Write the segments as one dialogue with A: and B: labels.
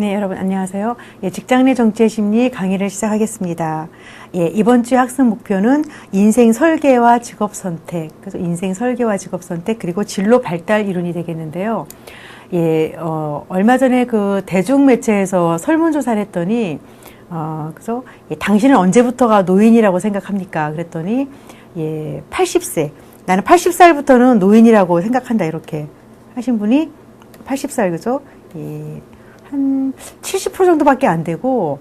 A: 네, 여러분 안녕하세요. 직장 내 정치의 심리 강의를 시작하겠습니다. 이번 주의 학습 목표는 인생 설계와 직업 선택, 그래서 인생 설계와 직업 선택 그리고 진로 발달 이론이 되겠는데요. 얼마 전에 그 대중매체에서 설문조사를 했더니 그래서 당신은 언제부터가 노인이라고 생각합니까? 그랬더니 80세. 나는 80살부터는 노인이라고 생각한다 이렇게 하신 분이 80살 그죠? 한 70% 정도밖에 안 되고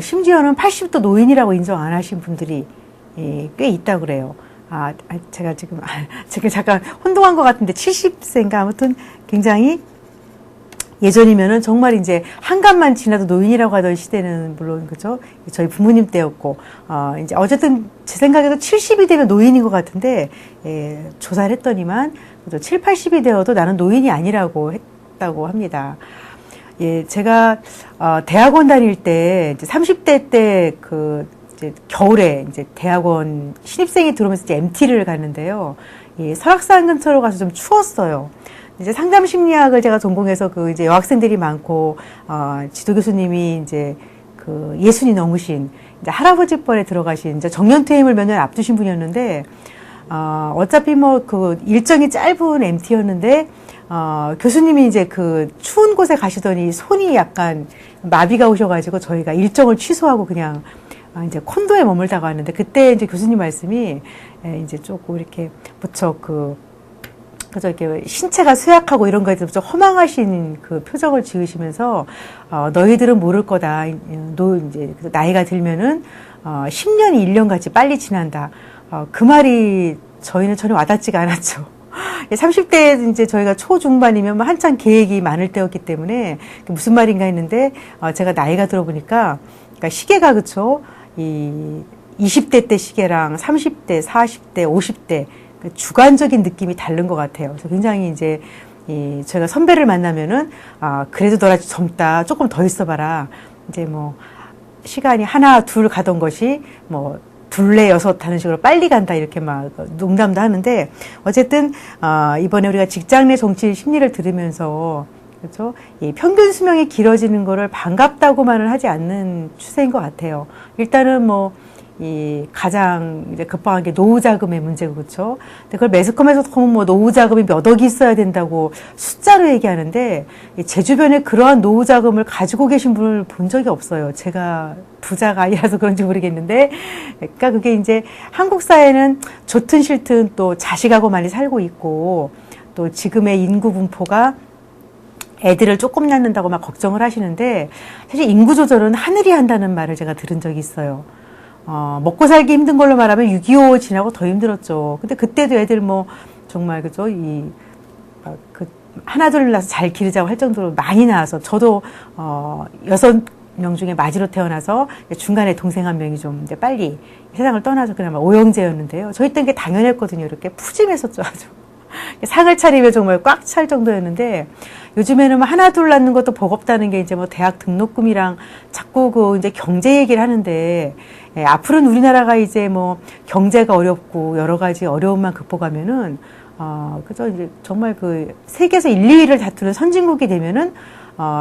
A: 심지어는 80도 노인이라고 인정 안 하신 분들이 꽤 있다고 그래요. 제가 지금 잠깐 혼동한 것 같은데 70세인가 아무튼 굉장히 예전이면은 정말 이제 한갑만 지나도 노인이라고 하던 시대는 물론 그죠? 저희 부모님 때였고 이제 어쨌든 제 생각에도 70이 되면 노인인 것 같은데 조사를 했더니만 7, 80이 되어도 나는 노인이 아니라고 했다고 합니다. 제가 대학원 다닐 때 이제 30대 때 이제 겨울에 이제 대학원 신입생이 들어오면서 이제 MT를 갔는데요. 설악산 근처로 가서 좀 추웠어요. 이제 상담 심리학을 제가 전공해서 이제 여학생들이 많고 지도 교수님이 이제 예순이 넘으신 이제 할아버지 뻘에 들어가신 이제 정년퇴임을 몇 년 앞두신 분이었는데 어차피 일정이 짧은 MT였는데 교수님이 이제 추운 곳에 가시더니 손이 약간 마비가 오셔가지고 저희가 일정을 취소하고 그냥 이제 콘도에 머물다가 왔는데 그때 이제 교수님 말씀이 이제 조금 이렇게 무척 그래서 이렇게 신체가 쇠약하고 이런 거에 대해서 좀 허망하신 표정을 지으시면서 너희들은 모를 거다. 이제 나이가 들면은 10년이 1년 같이 빨리 지난다. 그 말이 저희는 전혀 와닿지가 않았죠. 30대 이제 저희가 초중반이면 한창 계획이 많을 때였기 때문에 무슨 말인가 했는데 제가 나이가 들어보니까 그러니까 시계가 그쵸? 20대 때 시계랑 30대, 40대, 50대 주관적인 느낌이 다른 것 같아요. 그래서 굉장히 이제 저희가 선배를 만나면은 그래도 너라 젊다. 조금 더 있어봐라. 이제 시간이 하나 둘 가던 것이 둘레 여섯 하는 식으로 빨리 간다 이렇게 막 농담도 하는데 어쨌든 이번에 우리가 직장 내 정치 심리를 들으면서 그렇죠? 평균 수명이 길어지는 거를 반갑다고만은 하지 않는 추세인 것 같아요. 일단은 가장 이제 급박한 게 노후 자금의 문제고 그렇죠. 근데 그걸 매스컴에서 보면 노후 자금이 몇 억이 있어야 된다고 숫자로 얘기하는데 제 주변에 그러한 노후 자금을 가지고 계신 분을 본 적이 없어요. 제가 부자가 아니라서 그런지 모르겠는데, 그러니까 그게 이제 한국 사회는 좋든 싫든 또 자식하고 많이 살고 있고 또 지금의 인구 분포가 애들을 조금 낳는다고 막 걱정을 하시는데 사실 인구 조절은 하늘이 한다는 말을 제가 들은 적이 있어요. 먹고 살기 힘든 걸로 말하면 6.25 지나고 더 힘들었죠. 근데 그때도 애들 정말 그죠? 하나 둘 낳아서 잘 기르자고 할 정도로 많이 낳아서 저도 6명 중에 마지로 태어나서 중간에 동생 한 명이 좀 이제 빨리 세상을 떠나서 그나마 오형제였는데요. 저희 때는 게 당연했거든요. 이렇게 푸짐했었죠. 아주. 상을 차리면 정말 꽉 찰 정도였는데 요즘에는 하나 둘 낳는 것도 버겁다는 게 이제 대학 등록금이랑 자꾸 이제 경제 얘기를 하는데 앞으로는 우리나라가 이제 경제가 어렵고 여러 가지 어려움만 극복하면은 그죠 이제 정말 세계에서 1, 2위를 다투는 선진국이 되면은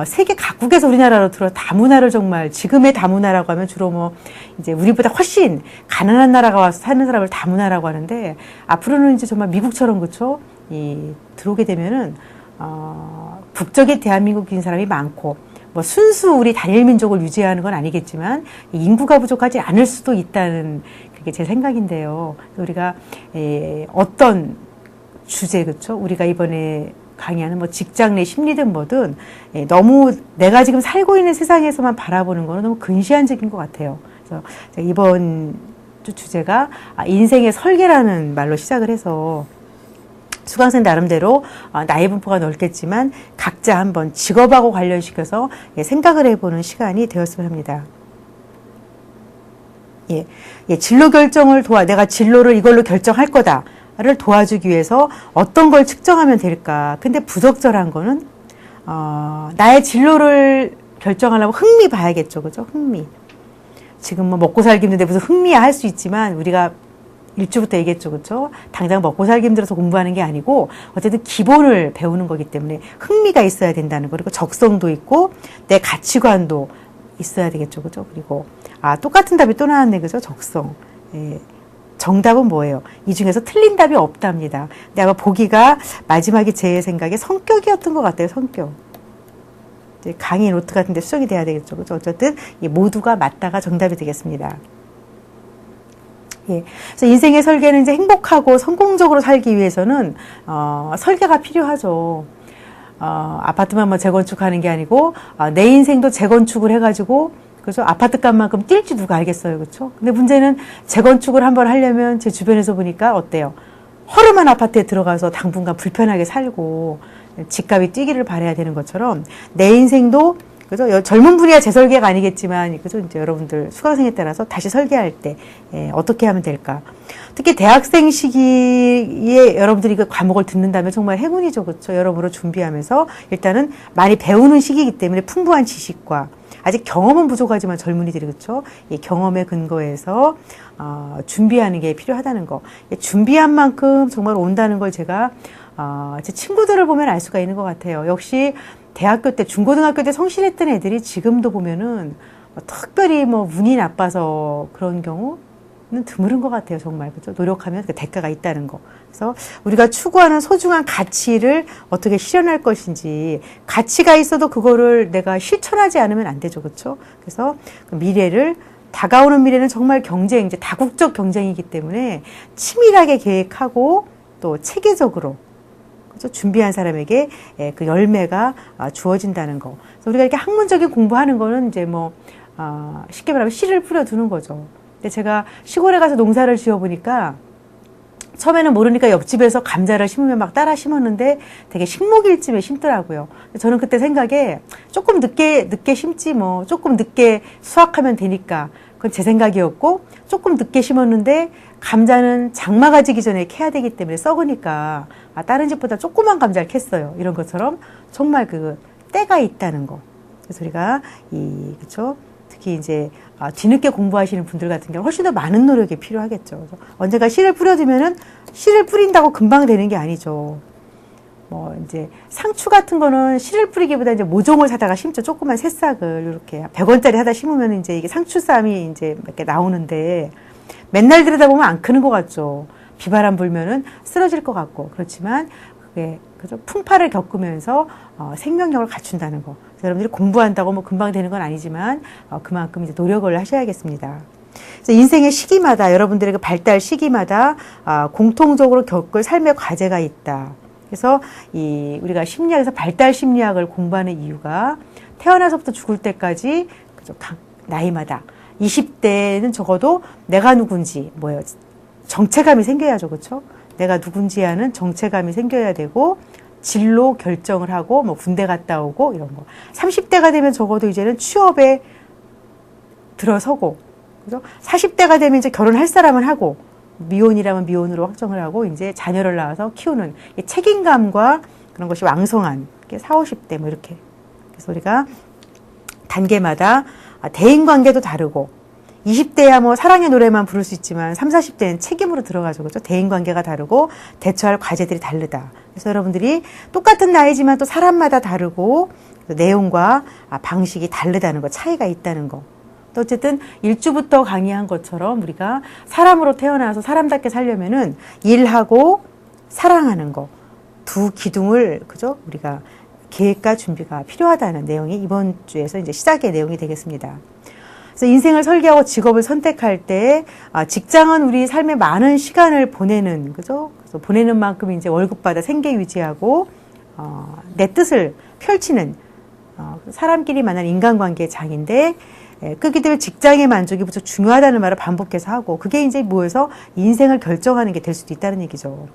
A: 세계 각국에서 우리나라로 들어 다문화를 정말 지금의 다문화라고 하면 주로 이제 우리보다 훨씬 가난한 나라가 와서 사는 사람을 다문화라고 하는데 앞으로는 이제 정말 미국처럼 그렇죠 들어오게 되면은 국적이 대한민국인 사람이 많고 순수 우리 단일 민족을 유지하는 건 아니겠지만 인구가 부족하지 않을 수도 있다는 그게 제 생각인데요. 우리가 어떤 주제 그렇죠 우리가 이번에 강의하는 직장 내 심리든 뭐든 너무 내가 지금 살고 있는 세상에서만 바라보는 거는 너무 근시안적인 것 같아요. 그래서 이번 주 주제가 인생의 설계라는 말로 시작을 해서 수강생 나름대로 나이 분포가 넓겠지만 각자 한번 직업하고 관련시켜서 생각을 해보는 시간이 되었으면 합니다. 진로 결정을 내가 진로를 이걸로 결정할 거다. 를 도와주기 위해서 어떤 걸 측정하면 될까? 근데 부적절한 거는 나의 진로를 결정하려면 흥미 봐야겠죠, 그죠? 흥미. 지금 먹고 살기 힘든데 무슨 흥미야 할 수 있지만 우리가 일주부터 얘기했죠, 그렇죠? 당장 먹고 살기 힘들어서 공부하는 게 아니고 어쨌든 기본을 배우는 거기 때문에 흥미가 있어야 된다는 거, 그리고 적성도 있고 내 가치관도 있어야 되겠죠, 그렇죠? 그리고 똑같은 답이 또 나왔네, 그죠? 적성. 예. 정답은 뭐예요? 이 중에서 틀린 답이 없답니다. 근데 아마 보기가 마지막에 제 생각에 성격이었던 것 같아요, 성격. 이제 강의 노트 같은 데 수정이 돼야 되겠죠, 그죠? 어쨌든 이 모두가 맞다가 정답이 되겠습니다. 예. 그래서 인생의 설계는 이제 행복하고 성공적으로 살기 위해서는, 설계가 필요하죠. 아파트만 뭐 재건축하는 게 아니고, 내 인생도 재건축을 해가지고, 그죠? 아파트 값만큼 뛸지 누가 알겠어요. 그렇죠? 근데 문제는 재건축을 한번 하려면 제 주변에서 보니까 어때요? 허름한 아파트에 들어가서 당분간 불편하게 살고 집값이 뛰기를 바라야 되는 것처럼 내 인생도, 그죠? 젊은 분이야 재설계가 아니겠지만, 그죠? 이제 여러분들 수강생에 따라서 다시 설계할 때, 어떻게 하면 될까? 특히 대학생 시기에 여러분들이 그 과목을 듣는다면 정말 행운이죠. 그렇죠? 여러모로 준비하면서 일단은 많이 배우는 시기이기 때문에 풍부한 지식과 아직 경험은 부족하지만 젊은이들이, 그렇죠? 이 경험에 근거해서 준비하는 게 필요하다는 거. 준비한 만큼 정말 온다는 걸 제가 제 친구들을 보면 알 수가 있는 것 같아요. 역시 대학교 때, 중고등학교 때 성실했던 애들이 지금도 보면은 특별히 뭐 운이 나빠서 그런 경우는 드물은 것 같아요. 정말, 그렇죠? 노력하면 그 대가가 있다는 거. 그래서 우리가 추구하는 소중한 가치를 어떻게 실현할 것인지, 가치가 있어도 그거를 내가 실천하지 않으면 안 되죠. 그렇죠? 그래서 그 미래를, 다가오는 미래는 정말 경쟁, 이제 다국적 경쟁이기 때문에 치밀하게 계획하고 또 체계적으로, 그렇죠? 준비한 사람에게 그 열매가 주어진다는 거. 그래서 우리가 이렇게 학문적인 공부하는 거는 이제 뭐 쉽게 말하면 씨를 뿌려두는 거죠. 근데 제가 시골에 가서 농사를 지어보니까 처음에는 모르니까 옆집에서 감자를 심으면 막 따라 심었는데 되게 식목일쯤에 심더라고요. 저는 그때 생각에 조금 늦게 심지 뭐, 조금 늦게 수확하면 되니까. 그건 제 생각이었고, 조금 늦게 심었는데 감자는 장마가 지기 전에 캐야 되기 때문에 썩으니까 다른 집보다 조그만 감자를 캤어요. 이런 것처럼 정말 그 때가 있다는 거. 그래서 우리가 그쵸? 특히 이제 뒤늦게 공부하시는 분들 같은 경우는 훨씬 더 많은 노력이 필요하겠죠. 언젠가 씨를 뿌려두면은 씨를 뿌린다고 금방 되는 게 아니죠. 뭐 이제 상추 같은 거는 씨를 뿌리기보다 이제 모종을 사다가 심죠. 조그만 새싹을 이렇게 100원짜리 하다 심으면 이제 이게 상추쌈이 이제 몇 개 나오는데 맨날 들여다보면 안 크는 것 같죠. 비바람 불면은 쓰러질 것 같고. 그렇지만 그게, 그죠? 풍파를 겪으면서 생명력을 갖춘다는 거. 여러분들이 공부한다고 뭐 금방 되는 건 아니지만 그만큼 이제 노력을 하셔야겠습니다. 그래서 인생의 시기마다, 여러분들의 그 발달 시기마다 공통적으로 겪을 삶의 과제가 있다. 그래서 우리가 심리학에서 발달 심리학을 공부하는 이유가 태어나서부터 죽을 때까지, 그죠? 각 나이마다 20대는 적어도 내가 누군지, 뭐예요? 정체감이 생겨야죠. 그렇죠? 내가 누군지 아는 정체감이 생겨야 되고, 진로 결정을 하고, 뭐 군대 갔다 오고, 이런 거. 30대가 되면 적어도 이제는 취업에 들어서고, 그죠? 40대가 되면 이제 결혼할 사람은 하고, 미혼이라면 미혼으로 확정을 하고, 이제 자녀를 낳아서 키우는 이 책임감과 그런 것이 왕성한, 40, 50대 뭐 이렇게. 그래서 우리가 단계마다 대인 관계도 다르고, 20대야 뭐 사랑의 노래만 부를 수 있지만 30, 40대는 책임으로 들어가죠. 그렇죠? 대인 관계가 다르고 대처할 과제들이 다르다. 그래서 여러분들이 똑같은 나이지만 또 사람마다 다르고 내용과 방식이 다르다는 거, 차이가 있다는 거. 또 어쨌든 일주부터 강의한 것처럼 우리가 사람으로 태어나서 사람답게 살려면은 일하고 사랑하는 거, 두 기둥을, 그죠? 우리가 계획과 준비가 필요하다는 내용이 이번 주에서 이제 시작의 내용이 되겠습니다. 그래서 인생을 설계하고 직업을 선택할 때 직장은 우리 삶에 많은 시간을 보내는, 그죠? 그래서 보내는 만큼 이제 월급 받아 생계 유지하고 내 뜻을 펼치는 사람끼리 만난 인간관계의 장인데, 끄기들 직장의 만족이 무척 중요하다는 말을 반복해서 하고, 그게 이제 뭐에서 인생을 결정하는 게 될 수도 있다는 얘기죠.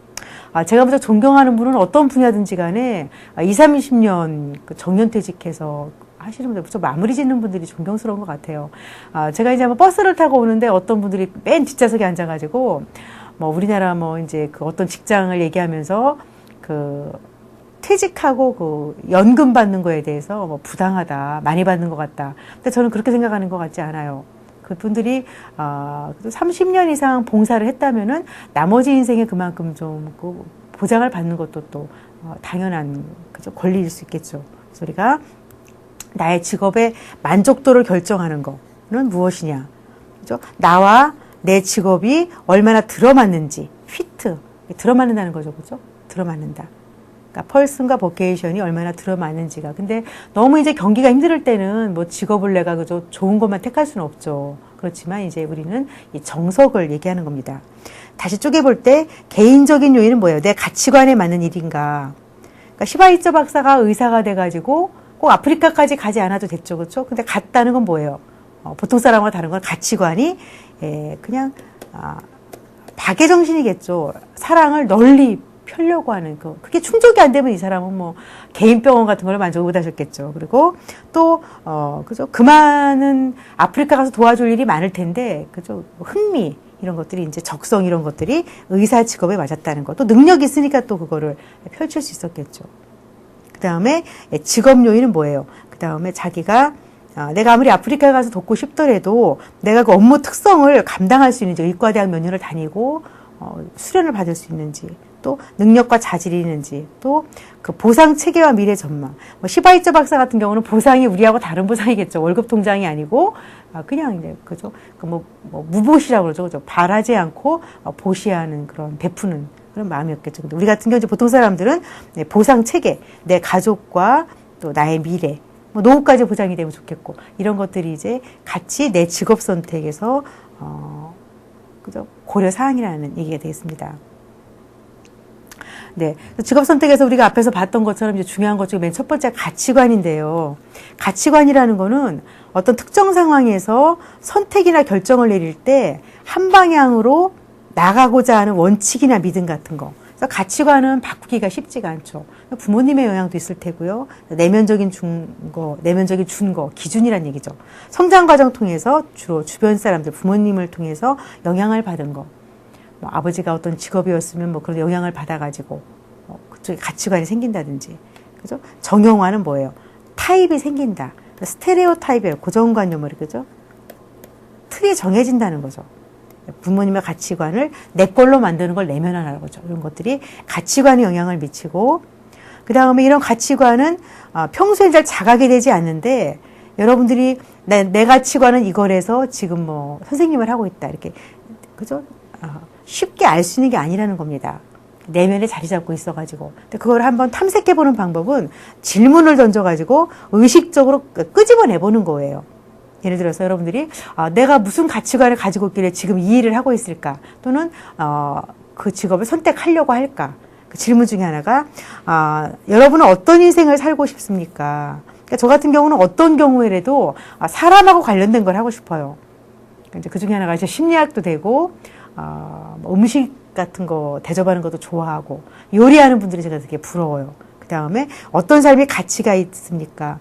A: 제가 무척 존경하는 분은 어떤 분야든지 간에 20, 30년 정년퇴직해서 하시는 분들, 무척 마무리 짓는 분들이 존경스러운 것 같아요. 제가 이제 한번 버스를 타고 오는데 어떤 분들이 맨 뒷좌석에 앉아가지고, 뭐 우리나라 뭐 이제 그 어떤 직장을 얘기하면서 그 퇴직하고 그 연금 받는 거에 대해서 뭐 부당하다, 많이 받는 것 같다. 근데 저는 그렇게 생각하는 것 같지 않아요. 그분들이 30년 이상 봉사를 했다면은 나머지 인생에 그만큼 좀 보장을 받는 것도 또 당연한 그죠? 권리일 수 있겠죠. 그래서 우리가 나의 직업의 만족도를 결정하는 거는 무엇이냐? 그죠? 나와 내 직업이 얼마나 들어맞는지, 피트, 들어맞는다는 거죠, 그죠? 들어맞는다. 그러니까 펄슨과 보케이션이 얼마나 들어맞는지가. 근데 너무 이제 경기가 힘들 때는 뭐 직업을 내가 그저 좋은 것만 택할 수는 없죠. 그렇지만 이제 우리는 이 정석을 얘기하는 겁니다. 다시 쪼개볼 때 개인적인 요인은 뭐예요? 내 가치관에 맞는 일인가? 그러니까 시바이처 박사가 의사가 돼가지고 꼭 아프리카까지 가지 않아도 됐죠, 그렇죠? 근데 갔다는 건 뭐예요? 보통 사람과 다른 건 가치관이 그냥 박애 정신이겠죠. 사랑을 널리 펴려고 하는 그게 충족이 안 되면 이 사람은 뭐 개인 병원 같은 걸 만족을 못 하셨겠죠. 그리고 또 그죠? 그 많은 아프리카 가서 도와줄 일이 많을 텐데 그죠? 흥미 이런 것들이 이제 적성 이런 것들이 의사 직업에 맞았다는 거. 또 능력이 있으니까 또 그거를 펼칠 수 있었겠죠. 그 다음에 직업 요인은 뭐예요? 그 다음에 자기가 내가 아무리 아프리카에 가서 돕고 싶더라도 내가 그 업무 특성을 감당할 수 있는지, 의과대학 몇 년을 다니고 수련을 받을 수 있는지, 또 능력과 자질이 있는지, 또 그 보상 체계와 미래 전망. 뭐 시바이처 박사 같은 경우는 보상이 우리하고 다른 보상이겠죠. 월급 통장이 아니고 그냥 이제 그죠. 뭐 무보시라고 그러죠. 그죠. 바라지 않고 보시하는 그런 베푸는 그런 마음이었겠죠. 근데 우리 같은 경우 이제 보통 사람들은 보상 체계, 내 가족과 또 나의 미래, 뭐 노후까지 보장이 되면 좋겠고 이런 것들이 이제 같이 내 직업 선택에서 그죠? 고려 사항이라는 얘기가 되겠습니다. 네. 직업 선택에서 우리가 앞에서 봤던 것처럼 이제 중요한 것 중에 맨 첫 번째가 가치관인데요. 가치관이라는 거는 어떤 특정 상황에서 선택이나 결정을 내릴 때 한 방향으로 나가고자 하는 원칙이나 믿음 같은 거. 그래서 가치관은 바꾸기가 쉽지가 않죠. 부모님의 영향도 있을 테고요. 내면적인 준거, 기준이란 얘기죠. 성장 과정 통해서 주로 주변 사람들, 부모님을 통해서 영향을 받은 거. 뭐 아버지가 어떤 직업이었으면 뭐 그런 영향을 받아가지고 그쪽에 가치관이 생긴다든지, 그죠? 정형화는 뭐예요? 타입이 생긴다. 스테레오 타입이에요. 고정관념을, 그죠? 틀이 정해진다는 거죠. 부모님의 가치관을 내 걸로 만드는 걸 내면화라는 거죠. 이런 것들이 가치관에 영향을 미치고, 그 다음에 이런 가치관은 평소에 잘 자각이 되지 않는데 여러분들이 내 가치관은 이거라서 지금 뭐 선생님을 하고 있다 이렇게, 그죠? 쉽게 알 수 있는 게 아니라는 겁니다. 내면에 자리 잡고 있어가지고. 근데 그걸 한번 탐색해보는 방법은 질문을 던져가지고 의식적으로 끄집어내보는 거예요. 예를 들어서 여러분들이 내가 무슨 가치관을 가지고 있길래 지금 이 일을 하고 있을까? 또는 그 직업을 선택하려고 할까? 그 질문 중에 하나가 여러분은 어떤 인생을 살고 싶습니까? 그러니까 저 같은 경우는 어떤 경우에라도 사람하고 관련된 걸 하고 싶어요. 그러니까 그 중에 하나가 이제 심리학도 되고 음식 같은 거 대접하는 것도 좋아하고 요리하는 분들이 제가 되게 부러워요. 그 다음에 어떤 삶의 가치가 있습니까?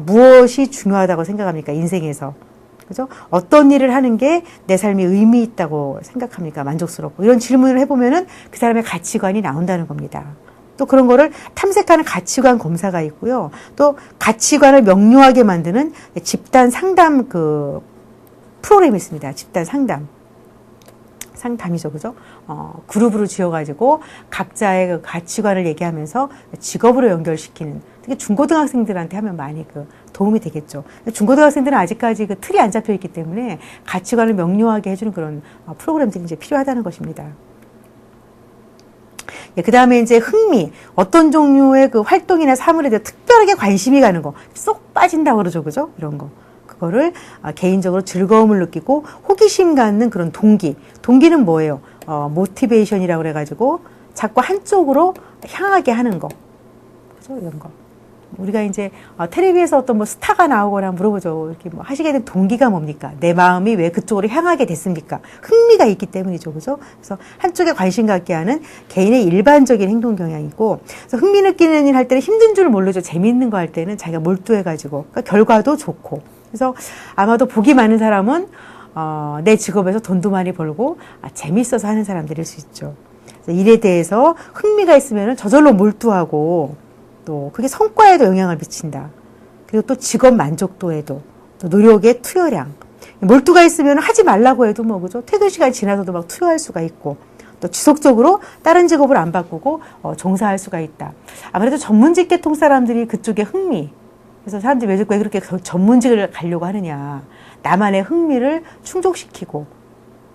A: 무엇이 중요하다고 생각합니까? 인생에서. 그죠? 어떤 일을 하는 게 내 삶에 의미 있다고 생각합니까? 만족스럽고. 이런 질문을 해보면은 그 사람의 가치관이 나온다는 겁니다. 또 그런 거를 탐색하는 가치관 검사가 있고요. 또 가치관을 명료하게 만드는 집단 상담 프로그램이 있습니다. 집단 상담이죠. 그죠? 그룹으로 지어가지고 각자의 그 가치관을 얘기하면서 직업으로 연결시키는, 특히 중고등학생들한테 하면 많이 도움이 되겠죠. 중고등학생들은 아직까지 그 틀이 안 잡혀 있기 때문에 가치관을 명료하게 해주는 그런 프로그램들이 이제 필요하다는 것입니다. 그 다음에 이제 흥미, 어떤 종류의 그 활동이나 사물에 대해 특별하게 관심이 가는 거, 쏙 빠진다고 그러죠. 그죠? 이런 거. 그거를 개인적으로 즐거움을 느끼고 호기심 갖는 그런 동기는 뭐예요? 모티베이션이라고 그래가지고 자꾸 한쪽으로 향하게 하는 거. 그죠? 이런 거. 우리가 이제 텔레비에서 어떤 뭐 스타가 나오거나 물어보죠. 이렇게 뭐 하시게 된 동기가 뭡니까? 내 마음이 왜 그쪽으로 향하게 됐습니까? 흥미가 있기 때문이죠. 그죠? 그래서 한쪽에 관심 갖게 하는 개인의 일반적인 행동 경향이고, 그래서 흥미 느끼는 일 할 때는 힘든 줄 모르죠. 재미있는 거 할 때는 자기가 몰두해가지고, 그러니까 결과도 좋고. 그래서 아마도 복이 많은 사람은 내 직업에서 돈도 많이 벌고 재미있어서 하는 사람들일 수 있죠. 그래서 일에 대해서 흥미가 있으면 저절로 몰두하고, 또 그게 성과에도 영향을 미친다. 그리고 또 직업 만족도에도, 또 노력의 투여량, 몰두가 있으면 하지 말라고 해도 뭐, 그죠? 퇴근 시간이 지나서도 막 투여할 수가 있고, 또 지속적으로 다른 직업을 안 바꾸고 종사할 수가 있다. 아무래도 전문직 계통 사람들이 그쪽에 흥미. 그래서 사람들이 왜 그렇게 전문직을 가려고 하느냐. 나만의 흥미를 충족시키고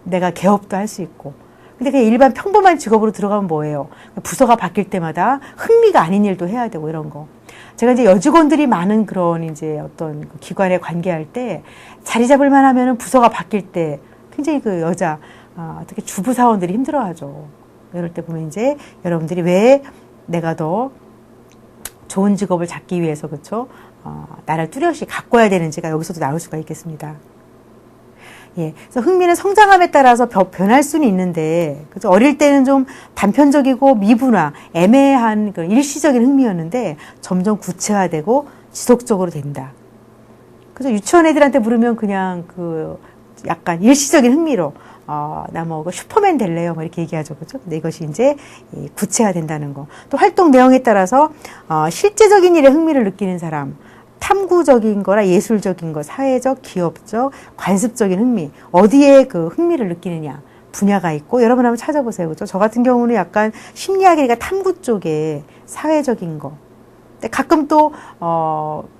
A: 내가 개업도 할 수 있고. 근데 그냥 일반 평범한 직업으로 들어가면 뭐예요? 부서가 바뀔 때마다 흥미가 아닌 일도 해야 되고 이런 거. 제가 이제 여직원들이 많은 그런 이제 어떤 기관에 관계할 때 자리 잡을만 하면은 부서가 바뀔 때 굉장히 그 여자 특히 주부 사원들이 힘들어하죠. 이럴 때 보면 이제 여러분들이 왜 내가 더 좋은 직업을 잡기 위해서 그렇죠? 나를 뚜렷이 가꿔야 되는지가 여기서도 나올 수가 있겠습니다. 예, 그래서 흥미는 성장함에 따라서 변할 수는 있는데, 그죠? 어릴 때는 좀 단편적이고 미분화, 애매한 그런 일시적인 흥미였는데 점점 구체화되고 지속적으로 된다. 그래서 유치원 애들한테 물으면 그냥 그 약간 일시적인 흥미로 나 뭐 슈퍼맨 될래요? 뭐 이렇게 얘기하죠, 그죠? 근데 이것이 이제 구체화된다는 거. 또 활동 내용에 따라서 실제적인 일에 흥미를 느끼는 사람. 탐구적인 거나 예술적인 거, 사회적, 기업적, 관습적인 흥미. 어디에 그 흥미를 느끼느냐. 분야가 있고, 여러분 한번 찾아보세요. 그죠? 저 같은 경우는 약간 심리학이니까 탐구 쪽에 사회적인 거. 근데 가끔 또,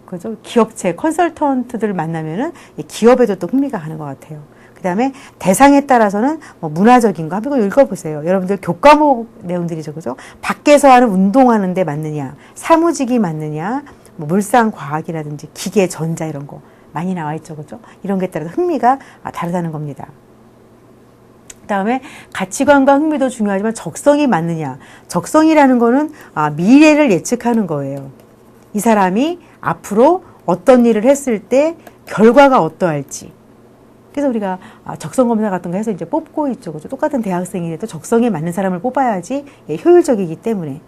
A: 그죠? 기업체, 컨설턴트들 만나면은 기업에도 또 흥미가 가는 것 같아요. 그 다음에 대상에 따라서는 뭐 문화적인 거 한번 읽어보세요. 여러분들 교과목 내용들이죠. 그죠? 밖에서 하는 운동하는 데 맞느냐, 사무직이 맞느냐, 뭐 물상과학이라든지 기계, 전자 이런 거 많이 나와 있죠. 그죠? 이런 것에 따라서 흥미가 다르다는 겁니다. 그 다음에 가치관과 흥미도 중요하지만 적성이 맞느냐. 적성이라는 거는 미래를 예측하는 거예요. 이 사람이 앞으로 어떤 일을 했을 때 결과가 어떠할지. 그래서 우리가 적성검사 같은 거 해서 이제 뽑고 있죠. 그죠? 똑같은 대학생이라도 적성에 맞는 사람을 뽑아야지 효율적이기 때문에.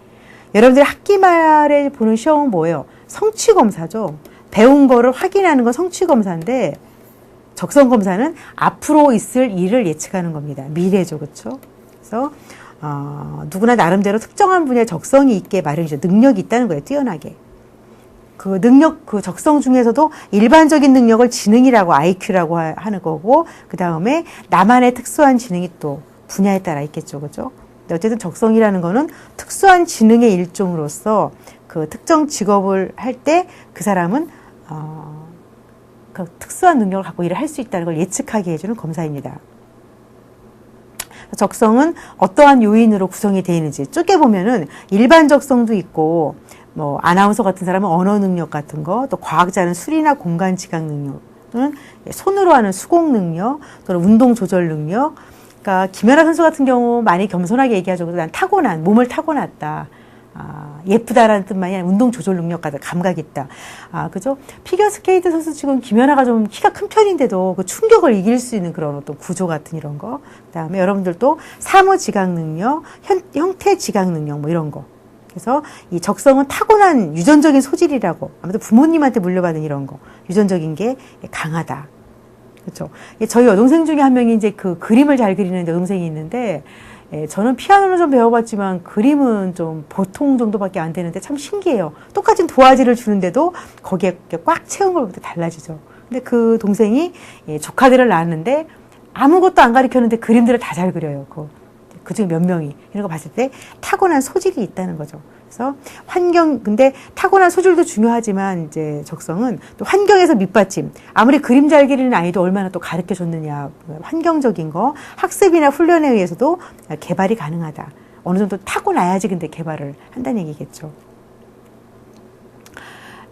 A: 여러분들이 학기 말에 보는 시험은 뭐예요? 성취검사죠. 배운 거를 확인하는 건 성취검사인데 적성검사는 앞으로 있을 일을 예측하는 겁니다. 미래죠. 그렇죠? 그래서 누구나 나름대로 특정한 분야에 적성이 있게 마련이죠. 능력이 있다는 거예요. 뛰어나게. 그 능력, 그 적성 중에서도 일반적인 능력을 지능이라고 IQ라고 하는 거고 그 다음에 나만의 특수한 지능이 또 분야에 따라 있겠죠. 그렇죠? 어쨌든 적성이라는 거는 특수한 지능의 일종으로서 그 특정 직업을 할 때 그 사람은 그 특수한 능력을 갖고 일을 할 수 있다는 걸 예측하게 해주는 검사입니다. 적성은 어떠한 요인으로 구성이 되어 있는지 쪼개보면은 일반 적성도 있고 뭐 아나운서 같은 사람은 언어 능력 같은 거, 또 과학자는 수리나 공간 지각 능력, 또는 손으로 하는 수공 능력, 또는 운동 조절 능력. 그러니까 김연아 선수 같은 경우 많이 겸손하게 얘기하죠. 난 타고난, 몸을 타고났다. 예쁘다라는 뜻만이 아니라 운동 조절 능력 같다. 감각이 있다. 그죠? 피겨스케이트 선수 지금 김연아가 좀 키가 큰 편인데도 그 충격을 이길 수 있는 그런 어떤 구조 같은 이런 거. 그 다음에 여러분들도 사무 지각 능력, 형태 지각 능력 뭐 이런 거. 그래서 이 적성은 타고난 유전적인 소질이라고. 아무튼 부모님한테 물려받은 이런 거. 유전적인 게 강하다. 그렇죠. 저희 여동생 중에 한 명이 이제 그 그림을 잘 그리는 여동생이 있는데, 저는 피아노를 좀 배워봤지만 그림은 좀 보통 정도밖에 안 되는데 참 신기해요. 똑같은 도화지를 주는데도 거기에 꽉 채운 것부터 달라지죠. 근데 그 동생이 조카들을 낳았는데 아무것도 안 가르쳤는데 그림들을 다 잘 그려요. 그중에 몇 명이. 이런 거 봤을 때 타고난 소질이 있다는 거죠. 그래서 근데 타고난 소질도 중요하지만 이제 적성은 또 환경에서 밑받침. 아무리 그림 잘 그리는 아이도 얼마나 또 가르쳐 줬느냐. 환경적인 거, 학습이나 훈련에 의해서도 개발이 가능하다. 어느 정도 타고나야지 근데 개발을 한다는 얘기겠죠.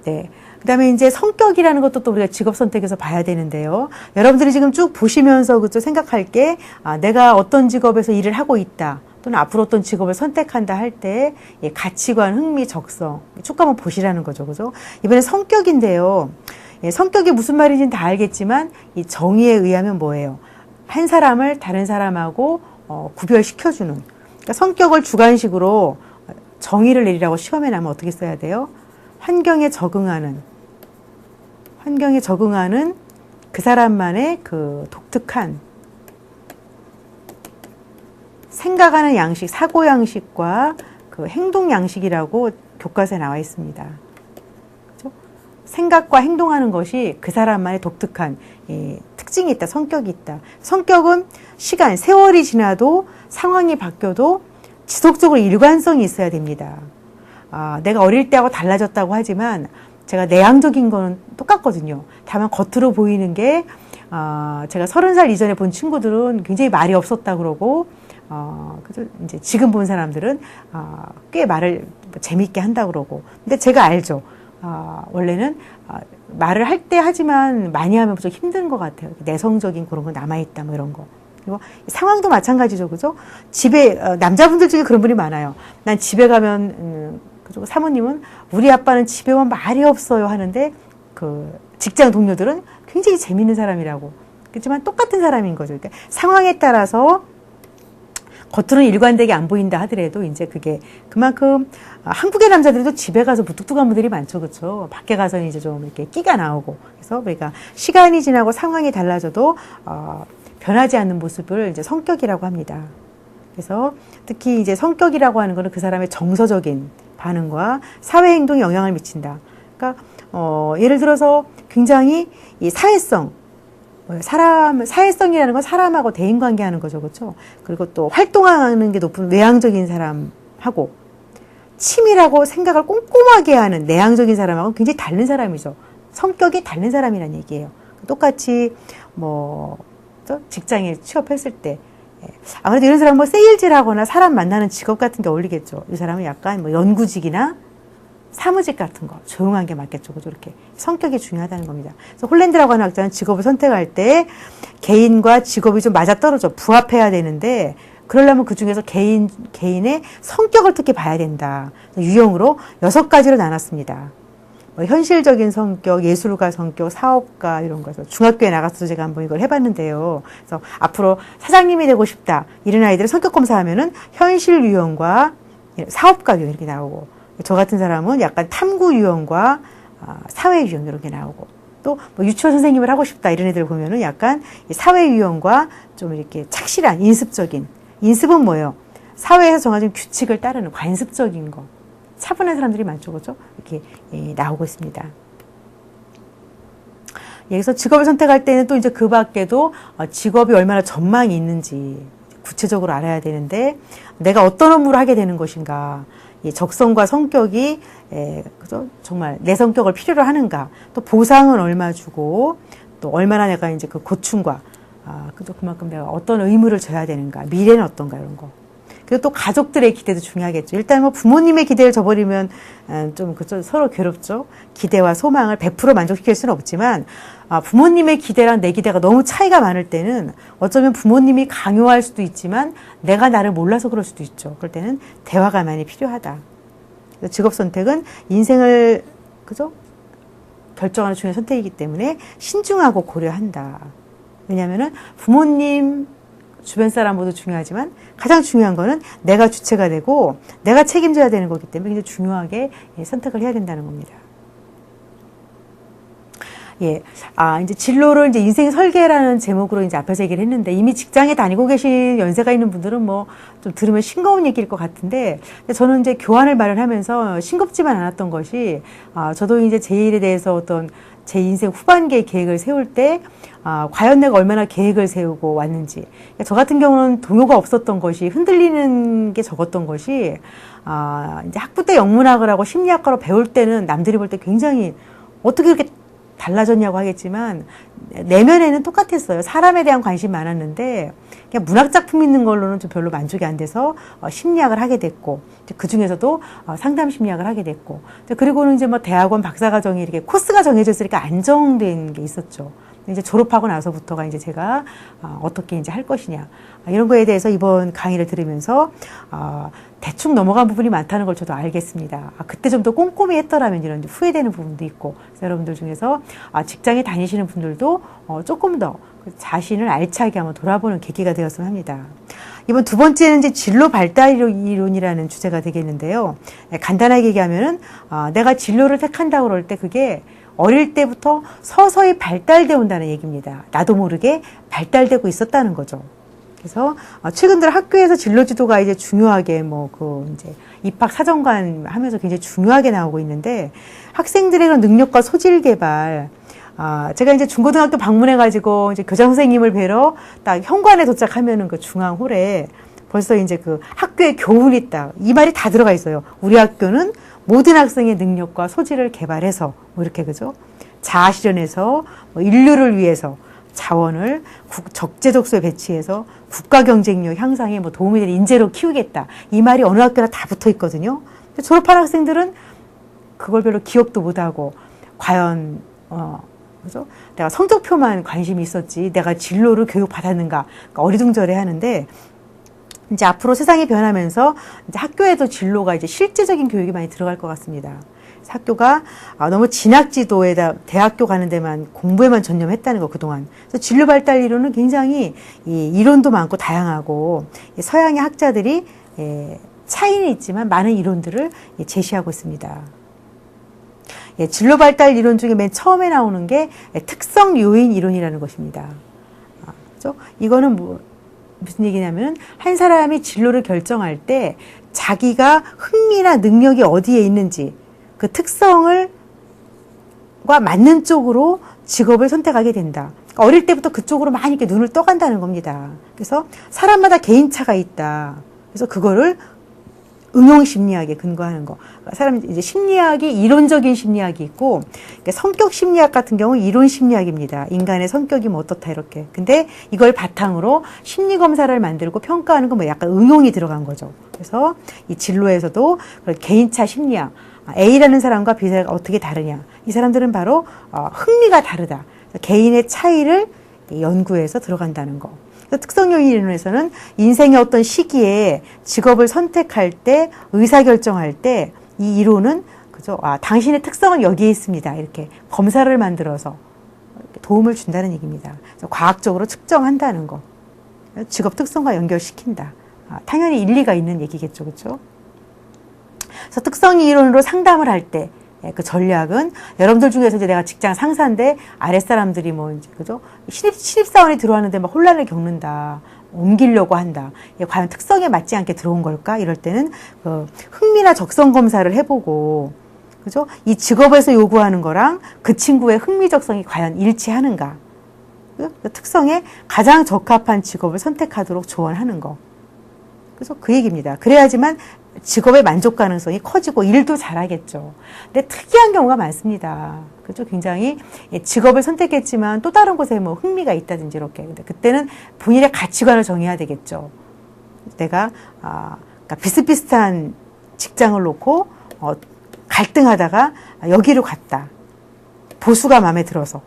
A: 네. 그 다음에 이제 성격이라는 것도 또 우리가 직업 선택에서 봐야 되는데요. 여러분들이 지금 쭉 보시면서 그죠 생각할 게, 내가 어떤 직업에서 일을 하고 있다. 또는 앞으로 어떤 직업을 선택한다 할 때, 가치관, 흥미, 적성. 쭉 한번 보시라는 거죠. 그죠? 이번엔 성격인데요. 성격이 무슨 말인지는 다 알겠지만, 이 정의에 의하면 뭐예요? 한 사람을 다른 사람하고, 구별시켜주는. 그러니까 성격을 주관식으로 정의를 내리라고 시험에 나면 어떻게 써야 돼요? 환경에 적응하는 그 사람만의 그 독특한 생각하는 양식, 사고 양식과 그 행동 양식이라고 교과서에 나와 있습니다. 그렇죠? 생각과 행동하는 것이 그 사람만의 독특한 특징이 있다, 성격이 있다. 성격은 시간, 세월이 지나도 상황이 바뀌어도 지속적으로 일관성이 있어야 됩니다. 내가 어릴 때하고 달라졌다고 하지만 제가 내향적인 거는 똑같거든요. 다만 겉으로 보이는 게 제가 30살 이전에 본 친구들은 굉장히 말이 없었다 그러고 그래서 이제 지금 본 사람들은 꽤 말을 재미있게 한다 그러고. 근데 제가 알죠. 원래는 말을 할 때 하지만 많이 하면 좀 힘든 것 같아요. 내성적인 그런 거 남아있다 뭐 이런 거. 그리고 상황도 마찬가지죠, 그죠? 집에 남자분들 중에 그런 분이 많아요. 난 집에 가면 그죠? 사모님은 우리 아빠는 집에 오면 말이 없어요 하는데 그 직장 동료들은 굉장히 재밌는 사람이라고. 그렇지만 똑같은 사람인 거죠. 그러니까 상황에 따라서 겉으로는 일관되게 안 보인다 하더라도 이제 그게 그만큼 한국의 남자들도 집에 가서 무뚝뚝한 분들이 많죠, 그렇죠? 밖에 가서는 이제 좀 이렇게 끼가 나오고 그래서 우리가 시간이 지나고 상황이 달라져도 변하지 않는 모습을 이제 성격이라고 합니다. 그래서 특히 이제 성격이라고 하는 거는 그 사람의 정서적인 반응과 사회 행동에 영향을 미친다. 그러니까 예를 들어서 굉장히 이 사회성 사회성이라는 건 사람하고 대인관계하는 거죠, 그렇죠? 그리고 또 활동하는 게 높은 외향적인 사람하고 치밀하고 생각을 꼼꼼하게 하는 내향적인 사람하고 굉장히 다른 사람이죠. 성격이 다른 사람이라는 얘기예요. 똑같이 직장에 취업했을 때 아무래도 이런 사람은 세일즈라거나 사람 만나는 직업 같은 게 어울리겠죠. 이 사람은 약간 연구직이나 사무직 같은 거, 조용한 게 맞겠죠. 그죠? 이렇게. 성격이 중요하다는 겁니다. 그래서 홀랜드라고 하는 학자는 직업을 선택할 때 개인과 직업이 좀 맞아떨어져 부합해야 되는데, 그러려면 그 중에서 개인의 성격을 특히 봐야 된다. 유형으로 6가지로 나눴습니다. 현실적인 성격, 예술가 성격, 사업가 이런 거죠. 중학교에 나가서 제가 한번 이걸 해봤는데요. 그래서 앞으로 사장님이 되고 싶다. 이런 아이들을 성격 검사하면은 현실 유형과 사업가 유형 이렇게 나오고, 저 같은 사람은 약간 탐구 유형과 사회 유형 이런 게 나오고, 또 유치원 선생님을 하고 싶다 이런 애들 보면은 약간 사회 유형과 좀 이렇게 착실한 인습적인, 인습은 뭐예요? 사회에서 정해진 규칙을 따르는 관습적인 거. 차분한 사람들이 많죠, 그렇죠? 이렇게 나오고 있습니다. 여기서 직업을 선택할 때는 또 이제 그 밖에도 직업이 얼마나 전망이 있는지 구체적으로 알아야 되는데, 내가 어떤 업무를 하게 되는 것인가, 이 적성과 성격이 그죠? 정말 내 성격을 필요로 하는가, 또 보상은 얼마 주고, 또 얼마나 내가 이제 그 고충과 그죠? 그만큼 내가 어떤 의무를 져야 되는가, 미래는 어떤가 이런 거. 그리고 또 가족들의 기대도 중요하겠죠. 일단 부모님의 기대를 저버리면 좀 그죠? 서로 괴롭죠. 기대와 소망을 100% 만족시킬 수는 없지만 부모님의 기대랑 내 기대가 너무 차이가 많을 때는 어쩌면 부모님이 강요할 수도 있지만 내가 나를 몰라서 그럴 수도 있죠. 그럴 때는 대화가 많이 필요하다. 직업 선택은 인생을 그죠? 결정하는 중요한 선택이기 때문에 신중하고 고려한다. 왜냐하면은 부모님 주변 사람 모두 중요하지만 가장 중요한 거는 내가 주체가 되고 내가 책임져야 되는 거기 때문에 굉장히 중요하게 선택을 해야 된다는 겁니다. 이제 진로를 이제 인생 설계라는 제목으로 이제 앞에서 얘기를 했는데, 이미 직장에 다니고 계신 연세가 있는 분들은 좀 들으면 싱거운 얘기일 것 같은데, 저는 이제 교환을 마련하면서 싱겁지만 않았던 것이, 저도 이제 제 일에 대해서 어떤 제 인생 후반기의 계획을 세울 때, 과연 내가 얼마나 계획을 세우고 왔는지. 저 같은 경우는 동요가 없었던 것이, 흔들리는 게 적었던 것이, 이제 학부 때 영문학을 하고 심리학과로 배울 때는 남들이 볼 때 굉장히 어떻게 이렇게 달라졌냐고 하겠지만 내면에는 똑같았어요. 사람에 대한 관심이 많았는데 그냥 문학작품 있는 걸로는 좀 별로 만족이 안 돼서 심리학을 하게 됐고, 그 중에서도 상담 심리학을 하게 됐고, 그리고는 이제 대학원 박사과정이 이렇게 코스가 정해져 있으니까 안정된 게 있었죠. 이제 졸업하고 나서부터가 이제 제가 어떻게 이제 할 것이냐, 이런 거에 대해서 이번 강의를 들으면서 대충 넘어간 부분이 많다는 걸 저도 알겠습니다. 그때 좀 더 꼼꼼히 했더라면 이런 후회되는 부분도 있고, 그래서 여러분들 중에서 직장에 다니시는 분들도 조금 더 자신을 알차게 한번 돌아보는 계기가 되었으면 합니다. 이번 두 번째는 이제 진로 발달 이론이라는 주제가 되겠는데요. 간단하게 얘기하면은 내가 진로를 택한다고 그럴 때 그게 어릴 때부터 서서히 발달되어 온다는 얘기입니다. 나도 모르게 발달되고 있었다는 거죠. 그래서 최근 들어 학교에서 진로 지도가 이제 중요하게 이제 입학 사정관 하면서 굉장히 중요하게 나오고 있는데, 학생들의 그런 능력과 소질 개발, 제가 이제 중고등학교 방문해가지고 이제 교장 선생님을 뵈러 딱 현관에 도착하면은 그 중앙홀에 벌써 이제 그 학교의 교훈이 딱, 이 말이 다 들어가 있어요. 우리 학교는 모든 학생의 능력과 소질을 개발해서, 뭐 이렇게, 그죠? 자아 실현해서, 뭐 인류를 위해서 자원을 적재적소에 배치해서 국가 경쟁력 향상에 뭐 도움이 되는 인재로 키우겠다. 이 말이 어느 학교나 다 붙어 있거든요. 근데 졸업한 학생들은 그걸 별로 기억도 못하고, 과연, 그죠? 내가 성적표만 관심이 있었지, 내가 진로를 교육받았는가, 그러니까 어리둥절해 하는데, 이제 앞으로 세상이 변하면서 이제 학교에도 진로가 이제 실제적인 교육이 많이 들어갈 것 같습니다. 학교가 너무 진학지도에다 대학교 가는 데만 공부에만 전념했다는 거 그동안. 그래서 진로 발달 이론은 굉장히 이 이론도 많고 다양하고 서양의 학자들이 차이는 있지만 많은 이론들을 제시하고 있습니다. 진로 발달 이론 중에 맨 처음에 나오는 게 특성 요인 이론이라는 것입니다. 그렇죠? 이거는 무슨 얘기냐면 한 사람이 진로를 결정할 때 자기가 흥미나 능력이 어디에 있는지 그 특성을 과 맞는 쪽으로 직업을 선택하게 된다. 그러니까 어릴 때부터 그쪽으로 많이 이렇게 눈을 떠간다는 겁니다. 그래서 사람마다 개인차가 있다. 그래서 그거를 응용 심리학에 근거하는 거. 사람 이제 심리학이 이론적인 심리학이 있고 성격 심리학 같은 경우 이론 심리학입니다. 인간의 성격이 뭐 어떻다 이렇게. 근데 이걸 바탕으로 심리 검사를 만들고 평가하는 건 뭐 약간 응용이 들어간 거죠. 그래서 이 진로에서도 개인차 심리학, A라는 사람과 B가 어떻게 다르냐. 이 사람들은 바로 흥미가 다르다. 개인의 차이를 연구해서 들어간다는 거. 특성요인 이론에서는 인생의 어떤 시기에 직업을 선택할 때, 의사결정할 때 이 이론은 그죠? 당신의 특성은 여기에 있습니다. 이렇게 검사를 만들어서 도움을 준다는 얘기입니다. 과학적으로 측정한다는 거. 직업 특성과 연결시킨다. 당연히 일리가 있는 얘기겠죠. 그렇죠? 그래서 특성 이론으로 상담을 할 때 그 전략은 여러분들 중에서 이제 내가 직장 상사인데 아랫사람들이 뭐 이제 그죠? 신입사원이 들어왔는데 막 혼란을 겪는다. 옮기려고 한다. 과연 특성에 맞지 않게 들어온 걸까? 이럴 때는 그 흥미나 적성 검사를 해보고 그죠? 이 직업에서 요구하는 거랑 그 친구의 흥미 적성이 과연 일치하는가? 그 특성에 가장 적합한 직업을 선택하도록 조언하는 거. 그래서 그 얘기입니다. 그래야지만 직업의 만족 가능성이 커지고 일도 잘하겠죠. 근데 특이한 경우가 많습니다. 그죠? 굉장히 직업을 선택했지만 또 다른 곳에 뭐 흥미가 있다든지 이렇게. 근데 그때는 본인의 가치관을 정해야 되겠죠. 내가 그러니까 비슷비슷한 직장을 놓고 갈등하다가 여기로 갔다. 보수가 마음에 들어서.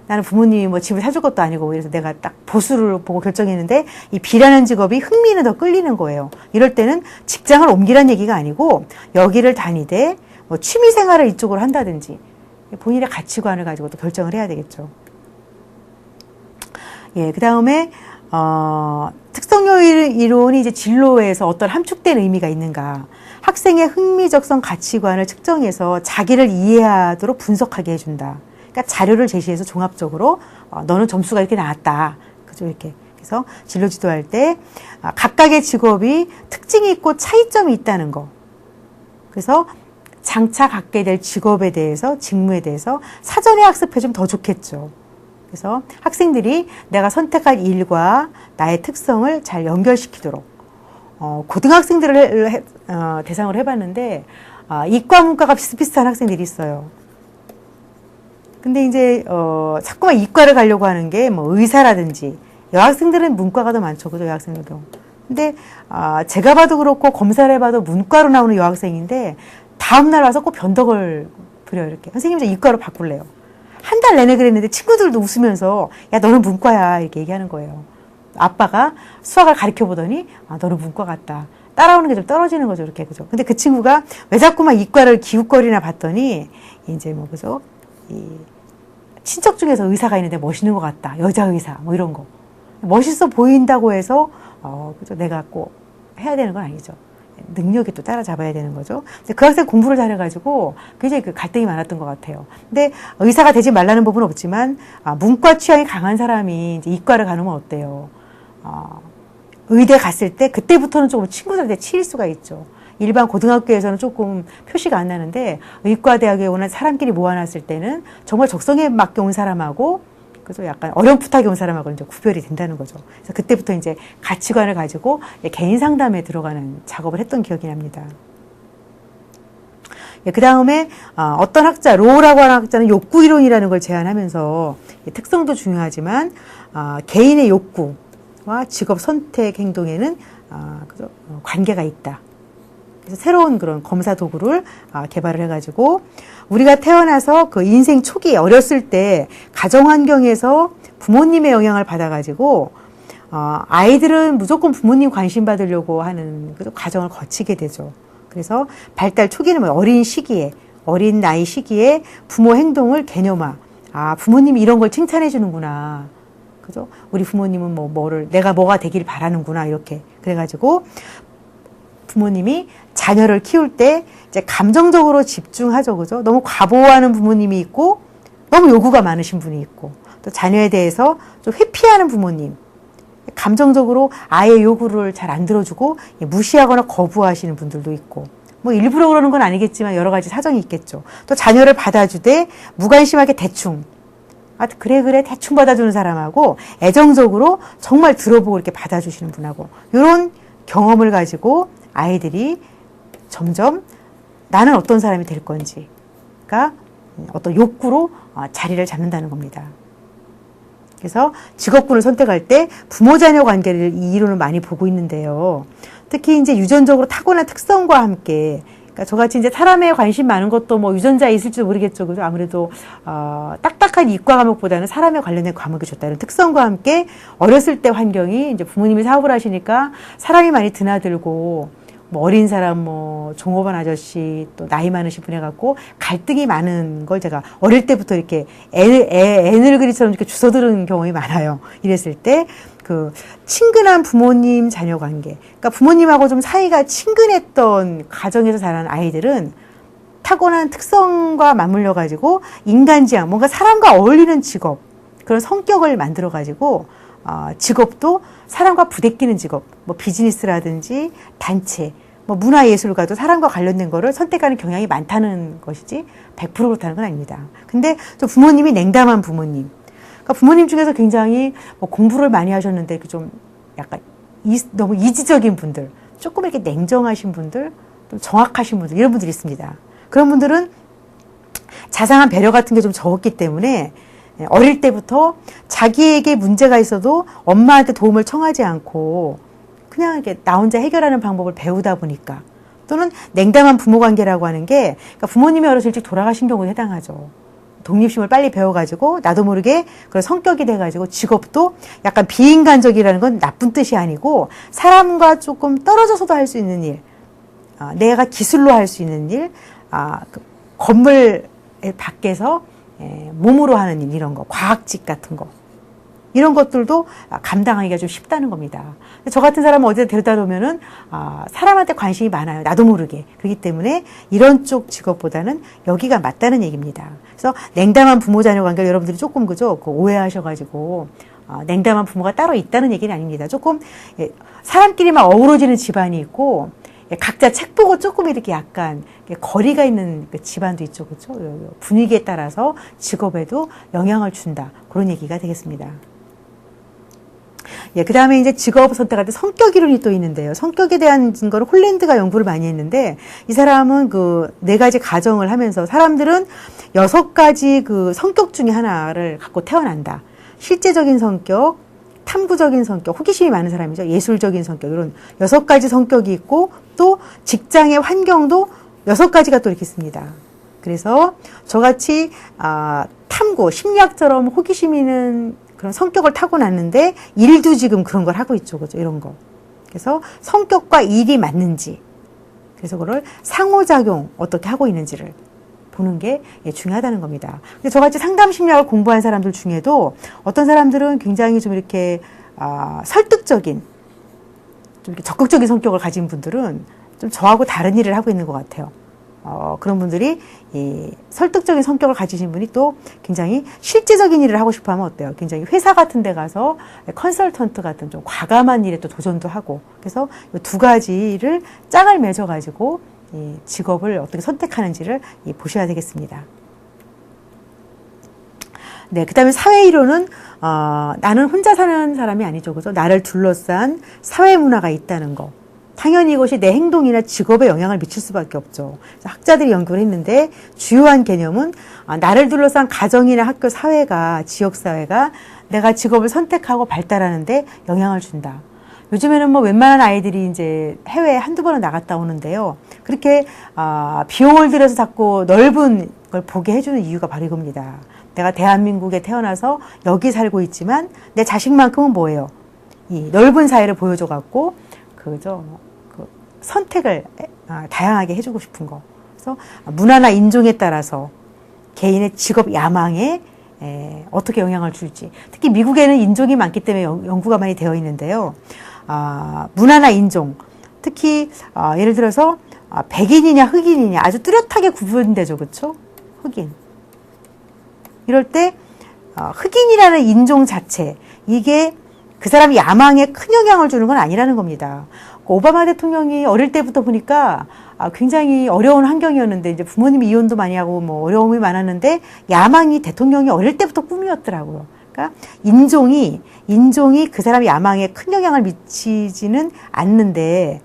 A: 나는 부모님이 뭐 집을 사줄 것도 아니고 그래서 내가 딱 보수를 보고 결정했는데 이 B라는 직업이 흥미는 더 끌리는 거예요. 이럴 때는 직장을 옮기란 얘기가 아니고 여기를 다니되 뭐 취미 생활을 이쪽으로 한다든지 본인의 가치관을 가지고 또 결정을 해야 되겠죠. 그 다음에 특성요인 이론이 이제 진로에서 어떤 함축된 의미가 있는가. 학생의 흥미적성 가치관을 측정해서 자기를 이해하도록 분석하게 해준다. 그러니까 자료를 제시해서 종합적으로 너는 점수가 이렇게 나왔다. 그죠? 이렇게. 그래서 진로 지도할 때 각각의 직업이 특징이 있고 차이점이 있다는 거. 그래서 장차 갖게 될 직업에 대해서, 직무에 대해서 사전에 학습해주면 더 좋겠죠. 그래서 학생들이 내가 선택할 일과 나의 특성을 잘 연결시키도록 고등학생들을 대상으로 해봤는데 이과 문과가 비슷비슷한 학생들이 있어요. 근데 이제 자꾸만 이과를 가려고 하는 게 뭐 의사라든지 여학생들은 문과가 더 많죠. 그죠? 여학생들 경우. 근데 제가 봐도 그렇고 검사를 해봐도 문과로 나오는 여학생인데 다음날 와서 꼭 변덕을 부려요. 이렇게. 선생님 저 이과로 바꿀래요. 한 달 내내 그랬는데 친구들도 웃으면서 야 너는 문과야 이렇게 얘기하는 거예요. 아빠가 수학을 가르쳐 보더니 너는 문과 같다. 따라오는 게 좀 떨어지는 거죠. 이렇게. 그죠? 근데 그 친구가 왜 자꾸만 이과를 기웃거리나 봤더니 이제 뭐 그죠? 이 친척 중에서 의사가 있는데 멋있는 것 같다. 여자 의사 뭐 이런 거. 멋있어 보인다고 해서 그죠? 내가 꼭 해야 되는 건 아니죠. 능력이 또 따라잡아야 되는 거죠. 그 학생 공부를 잘해가지고 굉장히 그 갈등이 많았던 것 같아요. 근데 의사가 되지 말라는 법은 없지만 문과 취향이 강한 사람이 이제 이과를 가면 어때요? 의대 갔을 때 그때부터는 조금 친구들한테 치일 수가 있죠. 일반 고등학교에서는 조금 표시가 안 나는데 의과대학에 오는 사람끼리 모아놨을 때는 정말 적성에 맞게 온 사람하고 그래서 약간 어렴풋하게 온 사람하고 이제 구별이 된다는 거죠. 그래서 그때부터 이제 가치관을 가지고 개인 상담에 들어가는 작업을 했던 기억이 납니다. 그 다음에 어떤 학자, 로우라고 하는 학자는 욕구 이론이라는 걸 제안하면서 특성도 중요하지만 개인의 욕구와 직업 선택 행동에는 관계가 있다. 그래서 새로운 그런 검사 도구를 개발을 해가지고 우리가 태어나서 그 인생 초기 어렸을 때 가정 환경에서 부모님의 영향을 받아가지고 아이들은 무조건 부모님 관심 받으려고 하는 그 과정을 거치게 되죠. 그래서 발달 초기는 어린 시기에, 어린 나이 시기에 부모 행동을 개념화. 부모님이 이런 걸 칭찬해 주는구나. 그죠? 우리 부모님은 내가 뭐가 되길 바라는구나. 이렇게. 그래가지고 부모님이 자녀를 키울 때 이제 감정적으로 집중하죠. 그죠? 너무 과보호하는 부모님이 있고, 너무 요구가 많으신 분이 있고, 또 자녀에 대해서 좀 회피하는 부모님. 감정적으로 아이의 요구를 잘 안 들어주고 무시하거나 거부하시는 분들도 있고 일부러 그러는 건 아니겠지만 여러 가지 사정이 있겠죠. 또 자녀를 받아주되 무관심하게 대충 그래 대충 받아주는 사람하고 애정적으로 정말 들어보고 이렇게 받아주시는 분하고 이런 경험을 가지고 아이들이 점점 나는 어떤 사람이 될 건지가 어떤 욕구로 자리를 잡는다는 겁니다. 그래서 직업군을 선택할 때 부모-자녀 관계를 이 이론을 많이 보고 있는데요. 특히 이제 유전적으로 타고난 특성과 함께, 그러니까 저같이 이제 사람에 관심 많은 것도 유전자에 있을지도 모르겠죠. 그죠? 아무래도, 딱딱한 이과 과목보다는 사람에 관련된 과목이 좋다. 이런 특성과 함께 어렸을 때 환경이 이제 부모님이 사업을 하시니까 사람이 많이 드나들고, 어린 사람, 종업원 아저씨, 또 나이 많으신 분 해갖고 갈등이 많은 걸 제가 어릴 때부터 이렇게 애늙은이처럼 이렇게 주워들은 경험이 많아요. 이랬을 때, 친근한 부모님 자녀 관계. 그러니까 부모님하고 좀 사이가 친근했던 가정에서 자란 아이들은 타고난 특성과 맞물려가지고 인간지향, 뭔가 사람과 어울리는 직업, 그런 성격을 만들어가지고, 직업도 사람과 부대끼는 직업, 비즈니스라든지 단체, 문화예술가도 사람과 관련된 거를 선택하는 경향이 많다는 것이지 100% 그렇다는 건 아닙니다. 근데 좀 부모님이 냉담한 부모님, 그러니까 부모님 중에서 굉장히 공부를 많이 하셨는데 좀 약간 너무 이지적인 분들, 조금 이렇게 냉정하신 분들, 좀 정확하신 분들, 이런 분들이 있습니다. 그런 분들은 자상한 배려 같은 게 좀 적었기 때문에 어릴 때부터 자기에게 문제가 있어도 엄마한테 도움을 청하지 않고 그냥 이렇게 나 혼자 해결하는 방법을 배우다 보니까, 또는 냉담한 부모 관계라고 하는 게 그러니까 부모님이 어려서 일찍 돌아가신 경우에 해당하죠. 독립심을 빨리 배워가지고 나도 모르게 그런 성격이 돼가지고 직업도 약간 비인간적이라는 건 나쁜 뜻이 아니고 사람과 조금 떨어져서도 할 수 있는 일, 내가 기술로 할 수 있는 일, 건물 밖에서 몸으로 하는 일, 이런 거, 과학직 같은 거, 이런 것들도 감당하기가 좀 쉽다는 겁니다. 저 같은 사람은 어디다 데려다 놓으면은 사람한테 관심이 많아요. 나도 모르게. 그렇기 때문에 이런 쪽 직업보다는 여기가 맞다는 얘기입니다. 그래서 냉담한 부모-자녀 관계를 여러분들이 조금 오해하셔가지고 냉담한 부모가 따로 있다는 얘기는 아닙니다. 조금 사람끼리만 어우러지는 집안이 있고 각자 책 보고 조금 이렇게 약간 거리가 있는 집안도 있죠. 그렇죠? 분위기에 따라서 직업에도 영향을 준다. 그런 얘기가 되겠습니다. 그 다음에 이제 직업 선택할 때 성격 이론이 또 있는데요. 성격에 대한 거를 홀랜드가 연구를 많이 했는데, 이 사람은 4가지 가정을 하면서 사람들은 6가지 성격 중에 하나를 갖고 태어난다. 실제적인 성격, 탐구적인 성격, 호기심이 많은 사람이죠. 예술적인 성격, 이런 6가지 성격이 있고, 또 직장의 환경도 6가지가 또 이렇게 있습니다. 그래서 저같이 탐구, 심리학처럼 호기심 있는 그런 성격을 타고났는데 일도 지금 그런 걸 하고 있죠. 그죠? 이런 거. 그래서 성격과 일이 맞는지, 그래서 그걸 상호작용 어떻게 하고 있는지를 보는 게 중요하다는 겁니다. 근데 저같이 상담 심리학을 공부한 사람들 중에도 어떤 사람들은 굉장히 좀 이렇게 설득적인, 좀 이렇게 적극적인 성격을 가진 분들은 좀 저하고 다른 일을 하고 있는 것 같아요. 그런 분들이 이 설득적인 성격을 가지신 분이 또 굉장히 실제적인 일을 하고 싶어 하면 어때요? 굉장히 회사 같은 데 가서 컨설턴트 같은 좀 과감한 일에 또 도전도 하고, 그래서 이 두 가지를 짝을 맺어 가지고 이 직업을 어떻게 선택하는지를 보셔야 되겠습니다. 네, 그 다음에 사회 이론은, 나는 혼자 사는 사람이 아니죠. 그죠? 나를 둘러싼 사회 문화가 있다는 거. 당연히 이것이 내 행동이나 직업에 영향을 미칠 수밖에 없죠. 학자들이 연구를 했는데 주요한 개념은 나를 둘러싼 가정이나 학교 사회가, 지역사회가 내가 직업을 선택하고 발달하는데 영향을 준다. 요즘에는 뭐 웬만한 아이들이 이제 해외에 한두 번은 나갔다 오는데요. 그렇게 비용을 들여서 자꾸 넓은 걸 보게 해주는 이유가 바로 이겁니다. 내가 대한민국에 태어나서 여기 살고 있지만 내 자식만큼은 뭐예요? 이 넓은 사회를 보여줘갖고 그죠? 그 선택을 다양하게 해주고 싶은 거. 그래서 문화나 인종에 따라서 개인의 직업 야망에 어떻게 영향을 줄지. 특히 미국에는 인종이 많기 때문에 연구가 많이 되어 있는데요. 문화나 인종, 특히 예를 들어서 백인이냐 흑인이냐 아주 뚜렷하게 구분되죠, 그렇죠? 흑인. 이럴 때 흑인이라는 인종 자체, 이게 그 사람이 야망에 큰 영향을 주는 건 아니라는 겁니다. 오바마 대통령이 어릴 때부터 보니까 굉장히 어려운 환경이었는데, 이제 부모님이 이혼도 많이 하고 뭐 어려움이 많았는데, 야망이 대통령이 어릴 때부터 꿈이었더라고요. 그러니까 인종이 그 사람의 야망에 큰 영향을 미치지는 않는데,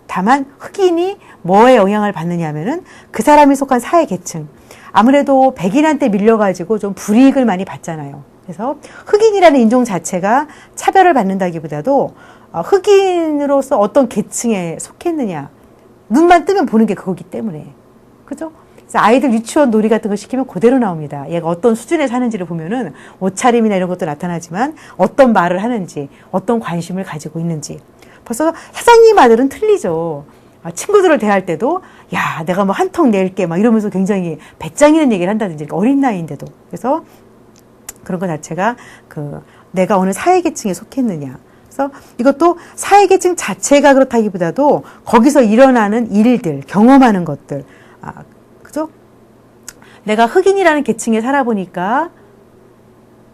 A: 다만 흑인이 뭐에 영향을 받느냐 하면은 그 사람이 속한 사회 계층. 아무래도 백인한테 밀려가지고 좀 불이익을 많이 받잖아요. 그래서 흑인이라는 인종 자체가 차별을 받는다기보다도 흑인으로서 어떤 계층에 속했느냐, 눈만 뜨면 보는 게 그거기 때문에, 그죠? 그래서 아이들 유치원 놀이 같은 거 시키면 그대로 나옵니다. 얘가 어떤 수준에 사는지를 보면은 옷차림이나 이런 것도 나타나지만 어떤 말을 하는지, 어떤 관심을 가지고 있는지. 벌써 사장님 아들은 틀리죠. 친구들을 대할 때도 야, 내가 뭐 한턱 낼게 막 이러면서 굉장히 배짱이는 얘기를 한다든지, 어린 나이인데도. 그래서 그런 것 자체가 내가 어느 사회계층에 속했느냐. 그래서 이것도 사회계층 자체가 그렇다기보다도 거기서 일어나는 일들, 경험하는 것들. 그죠? 내가 흑인이라는 계층에 살아보니까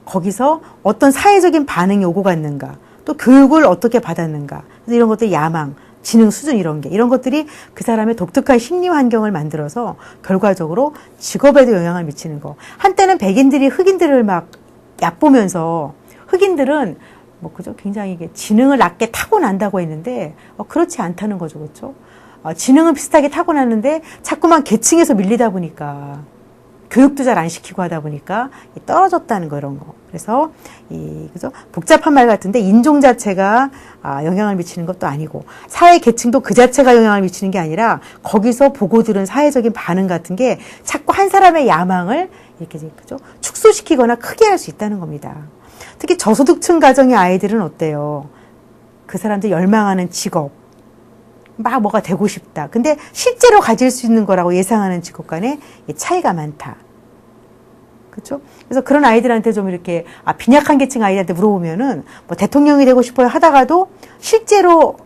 A: 거기서 어떤 사회적인 반응이 오고 갔는가. 또 교육을 어떻게 받았는가. 그래서 이런 것들 야망, 지능 수준 이런 것들이 그 사람의 독특한 심리 환경을 만들어서 결과적으로 직업에도 영향을 미치는 거. 한때는 백인들이 흑인들을 막 얕보면서 흑인들은 뭐 그죠? 굉장히 이게 지능을 낮게 타고난다고 했는데 그렇지 않다는 거죠, 그렇죠? 지능은 비슷하게 타고났는데 자꾸만 계층에서 밀리다 보니까 교육도 잘 안 시키고 하다 보니까 떨어졌다는 거, 이런 거. 그래서 그죠? 복잡한 말 같은데 인종 자체가 영향을 미치는 것도 아니고 사회 계층도 그 자체가 영향을 미치는 게 아니라 거기서 보고 들은 사회적인 반응 같은 게 자꾸 한 사람의 야망을 이렇게 그죠? 축소시키거나 크게 할 수 있다는 겁니다. 특히 저소득층 가정의 아이들은 어때요? 그 사람들 열망하는 직업, 막 뭐가 되고 싶다. 근데 실제로 가질 수 있는 거라고 예상하는 직업 간에 차이가 많다. 그렇죠? 그래서 그런 아이들한테 좀 이렇게 빈약한 계층 아이들한테 물어보면은 뭐 대통령이 되고 싶어요 하다가도 실제로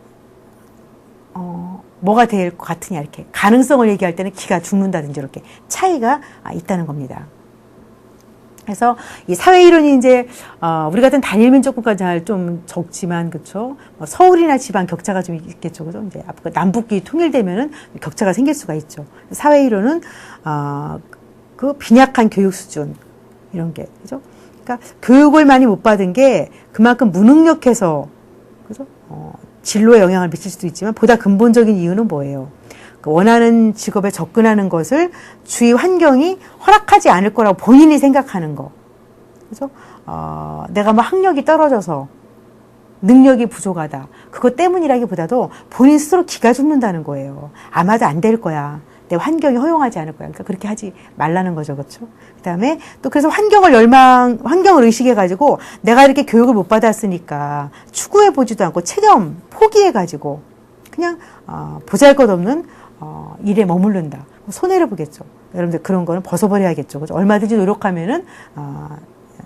A: 뭐가 될 것 같으냐, 이렇게 가능성을 얘기할 때는 기가 죽는다든지 이렇게 차이가 있다는 겁니다. 그래서 이 사회 이론이 이제 우리 같은 단일 민족 국가 잘 좀 적지만, 그렇죠? 서울이나 지방 격차가 좀 있겠죠, 그죠? 이제 남북이 통일되면은 격차가 생길 수가 있죠. 사회 이론은 그 빈약한 교육 수준 이런 게, 그죠? 그러니까 교육을 많이 못 받은 게 그만큼 무능력해서, 그죠? 진로에 영향을 미칠 수도 있지만 보다 근본적인 이유는 뭐예요? 원하는 직업에 접근하는 것을 주위 환경이 허락하지 않을 거라고 본인이 생각하는 거. 그죠? 내가 뭐 학력이 떨어져서 능력이 부족하다. 그것 때문이라기보다도 본인 스스로 기가 죽는다는 거예요. 아마도 안 될 거야. 내 환경이 허용하지 않을 거야. 그러니까 그렇게 하지 말라는 거죠. 그렇죠? 그 다음에 또 그래서 환경을 의식해가지고 내가 이렇게 교육을 못 받았으니까 추구해보지도 않고 체념, 포기해가지고 그냥 보잘것없는 일에 머무른다. 손해를 보겠죠. 여러분들 그런 거는 벗어버려야겠죠. 그죠? 얼마든지 노력하면은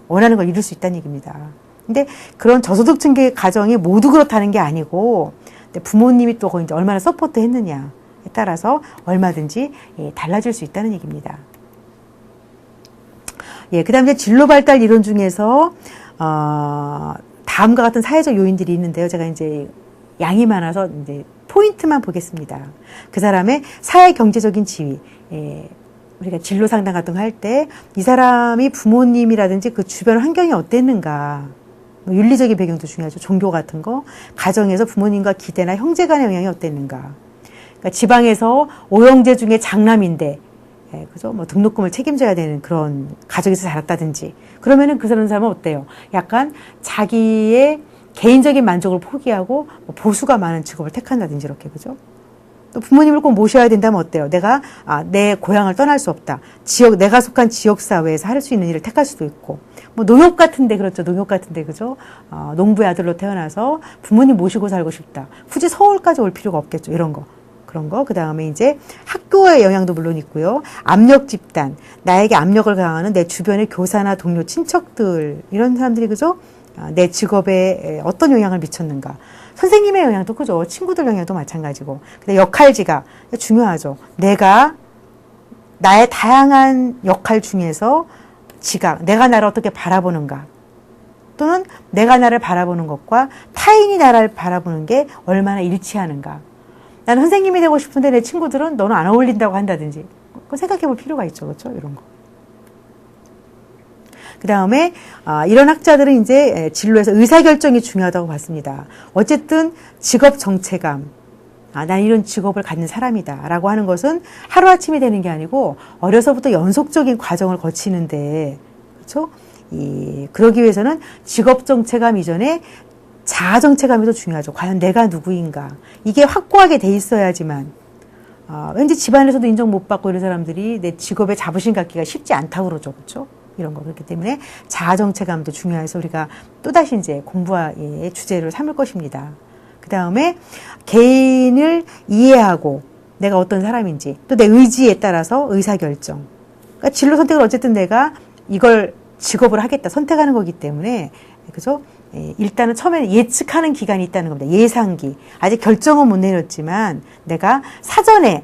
A: 원하는 걸 이룰 수 있다는 얘기입니다. 근데 그런 저소득층 가정이 모두 그렇다는 게 아니고 부모님이 또 이제 얼마나 서포트 했느냐. 따라서 얼마든지 달라질 수 있다는 얘기입니다. 그 다음에 진로 발달 이론 중에서 다음과 같은 사회적 요인들이 있는데요. 제가 이제 양이 많아서 이제 포인트만 보겠습니다. 그 사람의 사회 경제적인 지위, 우리가 진로 상담 같은 거 할 때 이 사람이 부모님이라든지 그 주변 환경이 어땠는가, 뭐 윤리적인 배경도 중요하죠. 종교 같은 거, 가정에서 부모님과 기대나 형제 간의 영향이 어땠는가. 그러니까 지방에서 오형제 중에 장남인데, 그죠? 뭐 등록금을 책임져야 되는 그런 가족에서 자랐다든지, 그러면은 그 사람은 어때요? 약간 자기의 개인적인 만족을 포기하고 뭐 보수가 많은 직업을 택한다든지 이렇게, 그죠? 또 부모님을 꼭 모셔야 된다면 어때요? 내가 내 고향을 떠날 수 없다. 내가 속한 지역 사회에서 할 수 있는 일을 택할 수도 있고, 뭐 농협 같은데, 그렇죠? 농협 같은데, 그죠? 농부의 아들로 태어나서 부모님 모시고 살고 싶다. 굳이 서울까지 올 필요가 없겠죠. 이런 거. 그런 거. 그 다음에 이제 학교의 영향도 물론 있고요. 압력 집단. 나에게 압력을 가하는 내 주변의 교사나 동료, 친척들. 이런 사람들이, 그죠? 내 직업에 어떤 영향을 미쳤는가. 선생님의 영향도 그죠. 친구들 영향도 마찬가지고. 근데 역할지가 중요하죠. 내가 나의 다양한 역할 중에서 내가 나를 어떻게 바라보는가. 또는 내가 나를 바라보는 것과 타인이 나를 바라보는 게 얼마나 일치하는가. 나는 선생님이 되고 싶은데 내 친구들은 너는 안 어울린다고 한다든지. 그거 생각해 볼 필요가 있죠. 그렇죠? 이런 거. 그 다음에 이런 학자들은 이제 진로에서 의사결정이 중요하다고 봤습니다. 어쨌든 직업 정체감, 난 이런 직업을 갖는 사람이다 라고 하는 것은 하루아침이 되는 게 아니고 어려서부터 연속적인 과정을 거치는데, 그렇죠? 그러기 위해서는 직업 정체감 이전에 자아 정체감이 더 중요하죠. 과연 내가 누구인가. 이게 확고하게 돼 있어야지만 왠지 집안에서도 인정 못 받고 이런 사람들이 내 직업에 자부심 갖기가 쉽지 않다고 그러죠. 그렇죠? 이런 거. 그렇기 때문에 자아 정체감도 중요해서 우리가 또다시 이제 공부의 주제를 삼을 것입니다. 그 다음에 개인을 이해하고 내가 어떤 사람인지, 또 내 의지에 따라서 의사결정. 그러니까 진로 선택을 어쨌든 내가 이걸 직업을 하겠다 선택하는 거기 때문에, 그죠? 일단은 처음에 예측하는 기간이 있다는 겁니다. 예상기. 아직 결정은 못 내렸지만 내가 사전에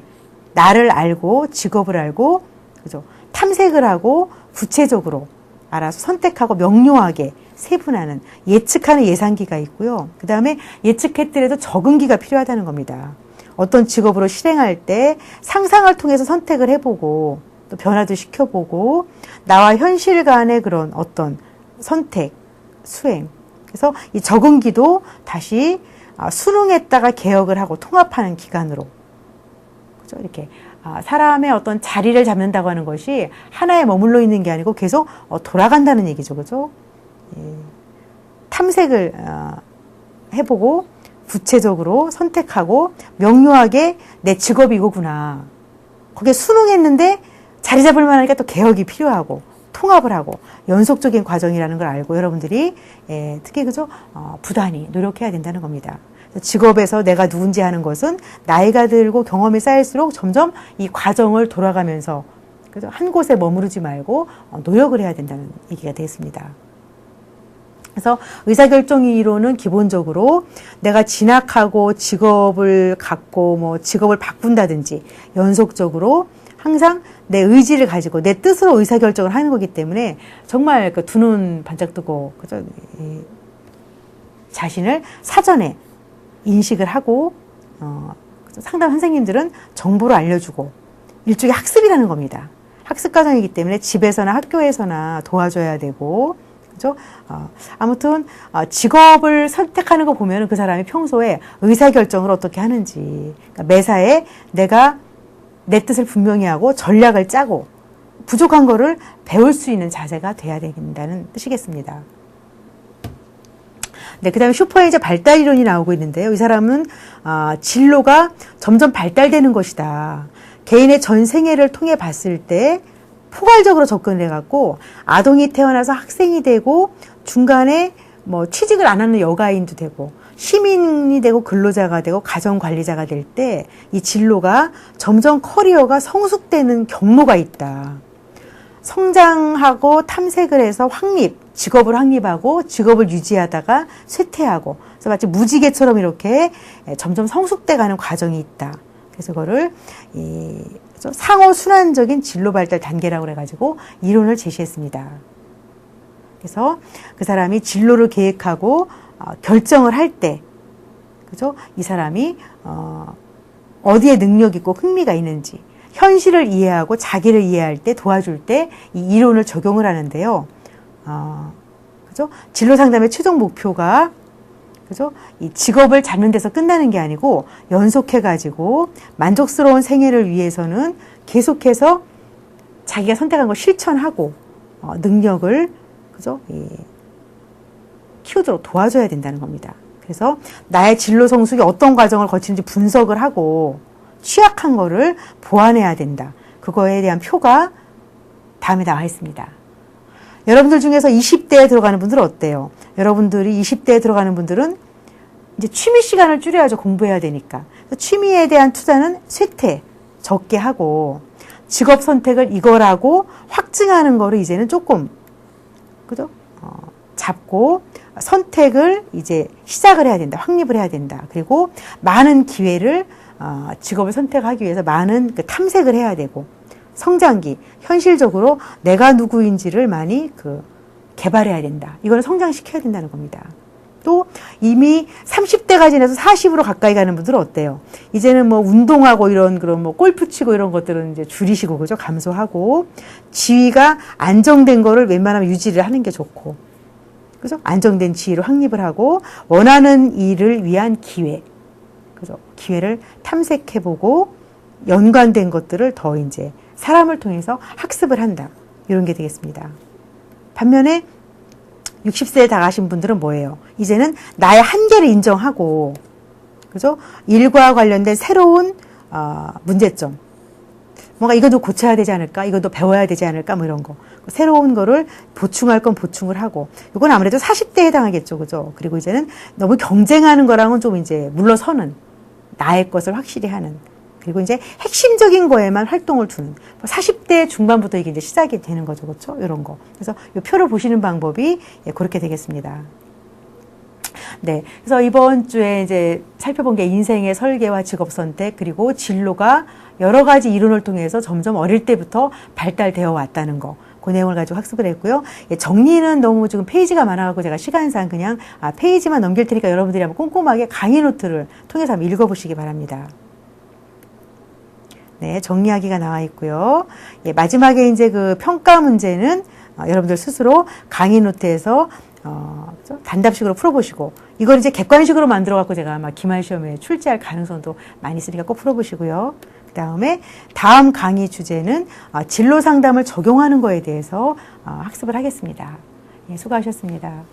A: 나를 알고 직업을 알고, 그죠? 탐색을 하고 구체적으로 알아서 선택하고 명료하게 세분화하는 예측하는 예상기가 있고요. 그 다음에 예측했더라도 적응기가 필요하다는 겁니다. 어떤 직업으로 실행할 때 상상을 통해서 선택을 해보고 또 변화도 시켜보고 나와 현실 간의 그런 어떤 선택, 수행. 그래서 이 적응기도 다시 수능했다가 개혁을 하고 통합하는 기간으로, 그죠? 이렇게 사람의 어떤 자리를 잡는다고 하는 것이 하나에 머물러 있는 게 아니고 계속 돌아간다는 얘기죠. 그죠? 탐색을 해보고 구체적으로 선택하고 명료하게 내 직업이 이거구나. 거기에 수능했는데 자리 잡을 만하니까 또 개혁이 필요하고 통합을 하고 연속적인 과정이라는 걸 알고 여러분들이 특히 그죠? 부단히 노력해야 된다는 겁니다. 직업에서 내가 누군지 하는 것은 나이가 들고 경험이 쌓일수록 점점 이 과정을 돌아가면서, 그죠? 한 곳에 머무르지 말고 노력을 해야 된다는 얘기가 되겠습니다. 그래서 의사결정 이론은 기본적으로 내가 진학하고 직업을 갖고 뭐 직업을 바꾼다든지 연속적으로 항상 내 의지를 가지고 내 뜻으로 의사결정을 하는 거기 때문에 정말 그 두 눈 반짝 뜨고, 그죠? 자신을 사전에 인식을 하고 상담 선생님들은 정보를 알려주고 일종의 학습이라는 겁니다. 학습 과정이기 때문에 집에서나 학교에서나 도와줘야 되고, 그죠? 아무튼 직업을 선택하는 거 보면 그 사람이 평소에 의사결정을 어떻게 하는지, 그러니까 매사에 내가 내 뜻을 분명히 하고 전략을 짜고 부족한 거를 배울 수 있는 자세가 돼야 된다는 뜻이겠습니다. 네, 그 다음에 슈퍼에이저 발달 이론이 나오고 있는데요. 이 사람은 진로가 점점 발달되는 것이다. 개인의 전 생애를 통해 봤을 때 포괄적으로 접근을 해갖고 아동이 태어나서 학생이 되고 중간에 뭐 취직을 안 하는 여가인도 되고 시민이 되고 근로자가 되고 가정관리자가 될 때 이 진로가 점점 커리어가 성숙되는 경로가 있다. 성장하고 탐색을 해서 직업을 확립하고 직업을 유지하다가 쇠퇴하고, 그래서 마치 무지개처럼 이렇게 점점 성숙돼가는 과정이 있다. 그래서 그거를 상호 순환적인 진로 발달 단계라고 그래가지고 이론을 제시했습니다. 그래서 그 사람이 진로를 계획하고 결정을 할 때, 그죠? 이 사람이 어디에 능력 있고 흥미가 있는지, 현실을 이해하고 자기를 이해할 때 도와줄 때 이 이론을 적용을 하는데요. 그죠? 진로 상담의 최종 목표가, 그죠? 이 직업을 찾는 데서 끝나는 게 아니고 연속해가지고 만족스러운 생애를 위해서는 계속해서 자기가 선택한 걸 실천하고 능력을, 그죠? 키우도록 도와줘야 된다는 겁니다. 그래서 나의 진로 성숙이 어떤 과정을 거치는지 분석을 하고 취약한 거를 보완해야 된다. 그거에 대한 표가 다음에 나와 있습니다. 여러분들 중에서 20대에 들어가는 분들은 어때요? 여러분들이 20대에 들어가는 분들은 이제 취미 시간을 줄여야죠. 공부해야 되니까. 취미에 대한 투자는 쇠퇴, 적게 하고 직업 선택을 이거라고 확증하는 거를 이제는 조금, 그죠? 잡고 선택을 이제 시작을 해야 된다. 확립을 해야 된다. 그리고 많은 기회를 직업을 선택하기 위해서 많은 탐색을 해야 되고 성장기, 현실적으로 내가 누구인지를 많이 개발해야 된다. 이걸 성장시켜야 된다는 겁니다. 또 이미 30대가 지나서 40으로 가까이 가는 분들은 어때요? 이제는 뭐 운동하고 이런 그런 뭐 골프 치고 이런 것들은 이제 줄이시고, 그죠? 감소하고 지위가 안정된 거를 웬만하면 유지를 하는 게 좋고, 그죠? 안정된 지위를 확립을 하고 원하는 일을 위한 기회, 그죠? 기회를 탐색해보고 연관된 것들을 더 이제 사람을 통해서 학습을 한다. 이런 게 되겠습니다. 반면에 60세에 다 가신 분들은 뭐예요? 이제는 나의 한계를 인정하고, 그죠? 일과 관련된 새로운 문제점, 뭔가 이것도 고쳐야 되지 않을까? 이것도 배워야 되지 않을까? 뭐 이런 거. 새로운 거를 보충할 건 보충을 하고, 이건 아무래도 40대에 해당하겠죠. 그죠? 그리고 이제는 너무 경쟁하는 거랑은 좀 이제 물러서는, 나의 것을 확실히 하는, 그리고 이제 핵심적인 거에만 활동을 두는, 40대 중반부터 이게 이제 시작이 되는 거죠. 그렇죠? 이런 거. 그래서 이 표를 보시는 방법이 그렇게 되겠습니다. 네. 그래서 이번 주에 이제 살펴본 게 인생의 설계와 직업 선택, 그리고 진로가 여러 가지 이론을 통해서 점점 어릴 때부터 발달되어 왔다는 거. 그 내용을 가지고 학습을 했고요. 정리는 너무 지금 페이지가 많아가지고 제가 시간상 그냥 페이지만 넘길 테니까 여러분들이 한번 꼼꼼하게 강의 노트를 통해서 한번 읽어보시기 바랍니다. 네, 정리하기가 나와 있고요. 마지막에 이제 그 평가 문제는 여러분들 스스로 강의 노트에서 단답식으로 풀어보시고, 이걸 이제 객관식으로 만들어갖고 제가 아마 기말 시험에 출제할 가능성도 많이 있으니까 꼭 풀어보시고요. 그 다음에 다음 강의 주제는 진로 상담을 적용하는 거에 대해서 학습을 하겠습니다. 예, 수고하셨습니다.